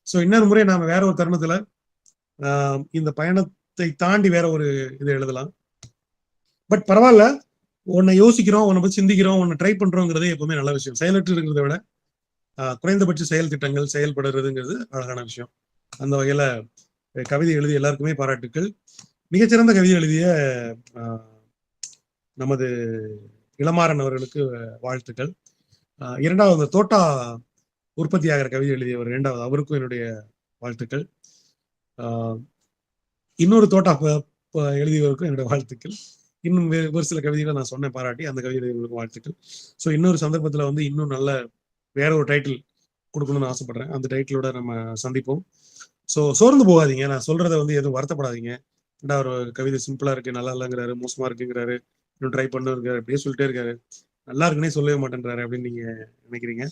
ஸோ இன்னொரு முறை நாம வேற ஒரு தருணத்துல இந்த பயணத்தை தாண்டி வேற ஒரு இதை எழுதலாம். பட் பரவாயில்ல, உன்னை யோசிக்கிறோம், உன்னை பத்தி சிந்திக்கிறோம், உன்னை ட்ரை பண்றோங்கிறதே எப்பவுமே நல்ல விஷயம். செயலற்று இருக்கிறத விட குறைந்தபட்ச செயல் திட்டங்கள் செயல்படுறதுங்கிறது அழகான விஷயம். அந்த வகையில கவிதை எழுதிய எல்லாருக்குமே பாராட்டுக்கள். மிகச்சிறந்த கவிதை எழுதிய நமது இளமாறன் அவர்களுக்கு வாழ்த்துக்கள். இரண்டாவது தோட்டா உற்பத்தி ஆகிற கவிதை எழுதியவர் இரண்டாவது, அவருக்கும் என்னுடைய வாழ்த்துக்கள். இன்னொரு தோட்டா எழுதியவருக்கும் என்னுடைய வாழ்த்துக்கள். இன்னும் ஒரு சில கவிதைகளை நான் சொன்னேன் பாராட்டி, அந்த கவிதை எழுதியவருக்கும் வாழ்த்துக்கள். ஸோ இன்னொரு சந்தர்ப்பத்தில் வந்து இன்னும் நல்ல வேற ஒரு டைட்டில் கொடுக்கணும்னு ஆசைப்படுறேன். அந்த டைட்டிலோட நம்ம சந்திப்போம். ஸோ சோர்ந்து போகாதீங்க, நான் சொல்றதை வந்து எதுவும் வருத்தப்படாதீங்க. ஒரு கவிதை சிம்பிளா இருக்கு, நல்லா இல்லைங்கிறாரு, மோசமா இருக்குங்கிறாரு, இன்னும் ட்ரை பண்ணுறாரு, அப்படியே சொல்லிட்டே இருக்காரு, நல்லா இருக்குன்னே சொல்லவே மாட்டேன்றாரு அப்படின்னு நீங்க நினைக்கிறீங்க.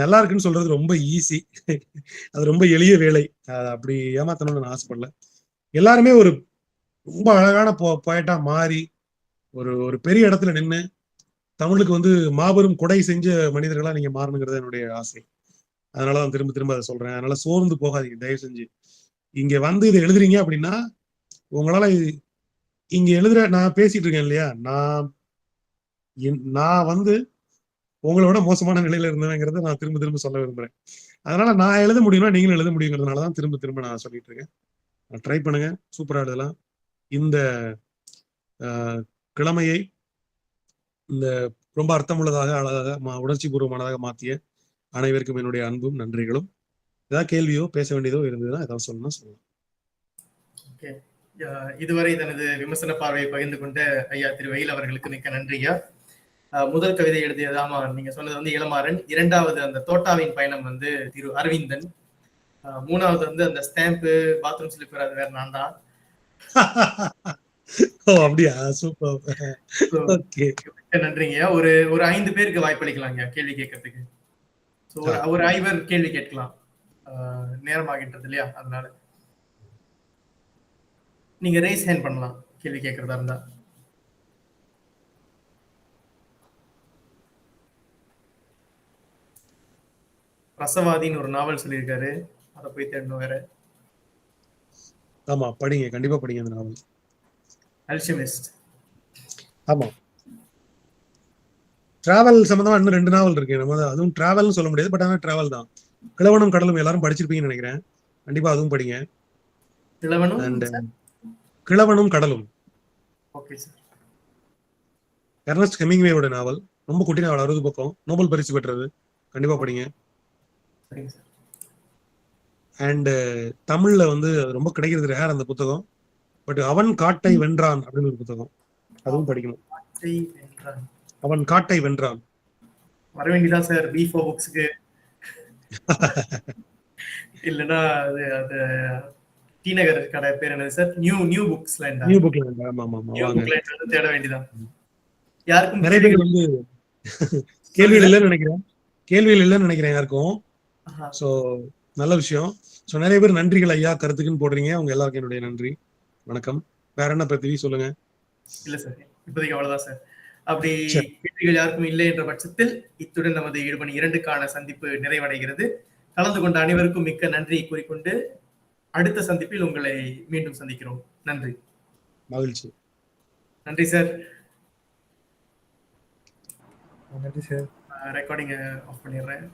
நல்லா இருக்குன்னு சொல்றது ரொம்ப ஈஸி, அது ரொம்ப எளிய வேலை. அப்படி ஏமாத்தணும்னு நான் ஆசைப்படல. எல்லாருமே ஒரு ரொம்ப அழகான போயிட்டா மாறி ஒரு பெரிய இடத்துல நின்று தமிழுக்கு வந்து மாபெரும் கொடை செஞ்ச மனிதர்களா நீங்க மாறணுங்கிறது என்னுடைய ஆசை. அதனாலதான் திரும்ப திரும்ப அதை சொல்றேன். அதனால சோர்ந்து போகாதீங்க தயவு செஞ்சு. இங்க வந்து இதை எழுதுறீங்க அப்படின்னா உங்களால இங்க எழுதுற நான் பேசிட்டு இருக்கேன் இல்லையா, நான் வந்து உங்களை விட மோசமான நிலையில இருந்தேங்கிறத நான் திரும்ப திரும்ப சொல்ல விரும்புறேன். அதனால நான் எழுத முடியும்னா நீங்களும் எழுத முடியுங்கிறதுனாலதான் திரும்ப திரும்ப நான் சொல்லிட்டு இருக்கேன். ட்ரை பண்ணுங்க, சூப்பரா எழுதலாம். இந்த கிழமையை இந்த ரொம்ப அர்த்தமுள்ளதாக, அழகாக, உணர்ச்சி பூர்வமானதாக மாத்திய அனைவருக்கும் என்னுடைய அன்பும் நன்றிகளும். ஏதாவது கேள்வியோ பேச வேண்டியதோ இருந்ததுன்னா ஏதாவது சொல்லணும்னா சொல்லலாம். இதுவரை தனது விமர்சன பார்வையை பகிர்ந்து கொண்ட ஐயா திரு வெயில் அவர்களுக்கு மிக்க நன்றி ஐயா. முதல் கவிதை எழுதியது ஆமா நீங்க சொன்னது வந்து இளமாறன், இரண்டாவது அந்த தோட்டாவின் பயணம் வந்து திரு அரவிந்தன், மூணாவது வந்து அந்த ஸ்டாம்பு பாத்ரூம் ஸ்லிப்பர் அது வேற நான் தான். ஓ அப்படியா, சூப்பர். ஓகே, நன்றிங்கய்யா. ஒரு ஒரு 5 பேருக்கு வாய்ப்பளிக்கலாங்க கேள்வி கேட்கறதுக்கு. ஒரு 5 கேள்வி கேட்கலாம், நேரமாகின்றது இல்லையா, அதனால நீங்க ரேஸ் ஹேண்ட் பண்ணலாம் கேள்வி கேட்கறதா இருந்தா. ரசவாதின்னு ஒரு நாவல் சொல்லியிருக்காரு, அதை போய் தேடணும் வேற. ஆமா படிங்க, கண்டிப்பா படிங்க அந்த நாவல். அல்கெமிஸ்ட். ஆமா, டிராவல் சம்பந்தமா இன்னும் 2 நாவல் இருக்கு. நம்ம அதுவும் டிராவல்னு சொல்ல முடியாது, பட் ஆனா டிராவல் தான். கிழவனும் கடலும் எல்லாரும் படிச்சிருப்பீங்கன்னு நினைக்கிறேன், கண்டிப்பா அதுவும் படிங்க. கிழவனும் கடலும், ஓகே சார். எர்னஸ்ட் ஹெமிங்வேயோட நாவல், ரொம்ப குட்டி நாவல், 60 பக்கம், நோபல் பரிசு பெற்றது, கண்டிப்பா படிங்க. அண்ட் தமிழ்ல வந்து ரொம்ப கிடைக்கிறது ரேர் அந்த புத்தகம், பட் அவன் காட்டை வென்றான் அப்படின்னு ஒரு புத்தகம், அதுவும் படிக்கணும். அவன் காட்டை வென்றான். வர வேண்டியதான் சார் B4 புக்ஸ்க்கு. இல்லனா அது அது டி நகர் கடை பேர் என்னது sir? New books land. New book land. ஆமா ஆமா நியூ வாங்க. புக் லேண்ட் வந்து தேட வேண்டியதான். யாருக்கும் நிறைய பேர் வந்து கேள்விகள் இல்லைன்னு நினைக்கிறேன் யாருக்கும். சோ நல்ல விஷயம். சோ நிறைய பேர் நன்றிகள் ஐயா கருத்துக்குன்னு போடுறீங்க, அவங்க எல்லாருக்கும் என்னுடைய நன்றி, வணக்கம். வேற என்ன பத்தி சொல்லுங்க? இல்ல சார், இப்போதைக்கு அவ்வளவுதான் சார். அப்படி கேள்விகள் யாருக்கும் இல்லை என்ற பட்சத்தில் இத்துடன் நமது 7:02 சந்திப்பு நிறைவடைகிறது. கலந்து கொண்ட அனைவருக்கும் மிக்க நன்றி கூறிக்கொண்டு அடுத்த சந்திப்பில் உங்களை மீண்டும் சந்திக்கிறோம். நன்றி. மகிழ்ச்சி. நன்றி சார். நன்றி சார். ரெக்கார்டிங் ஆஃப் பண்ணிடுறேன்.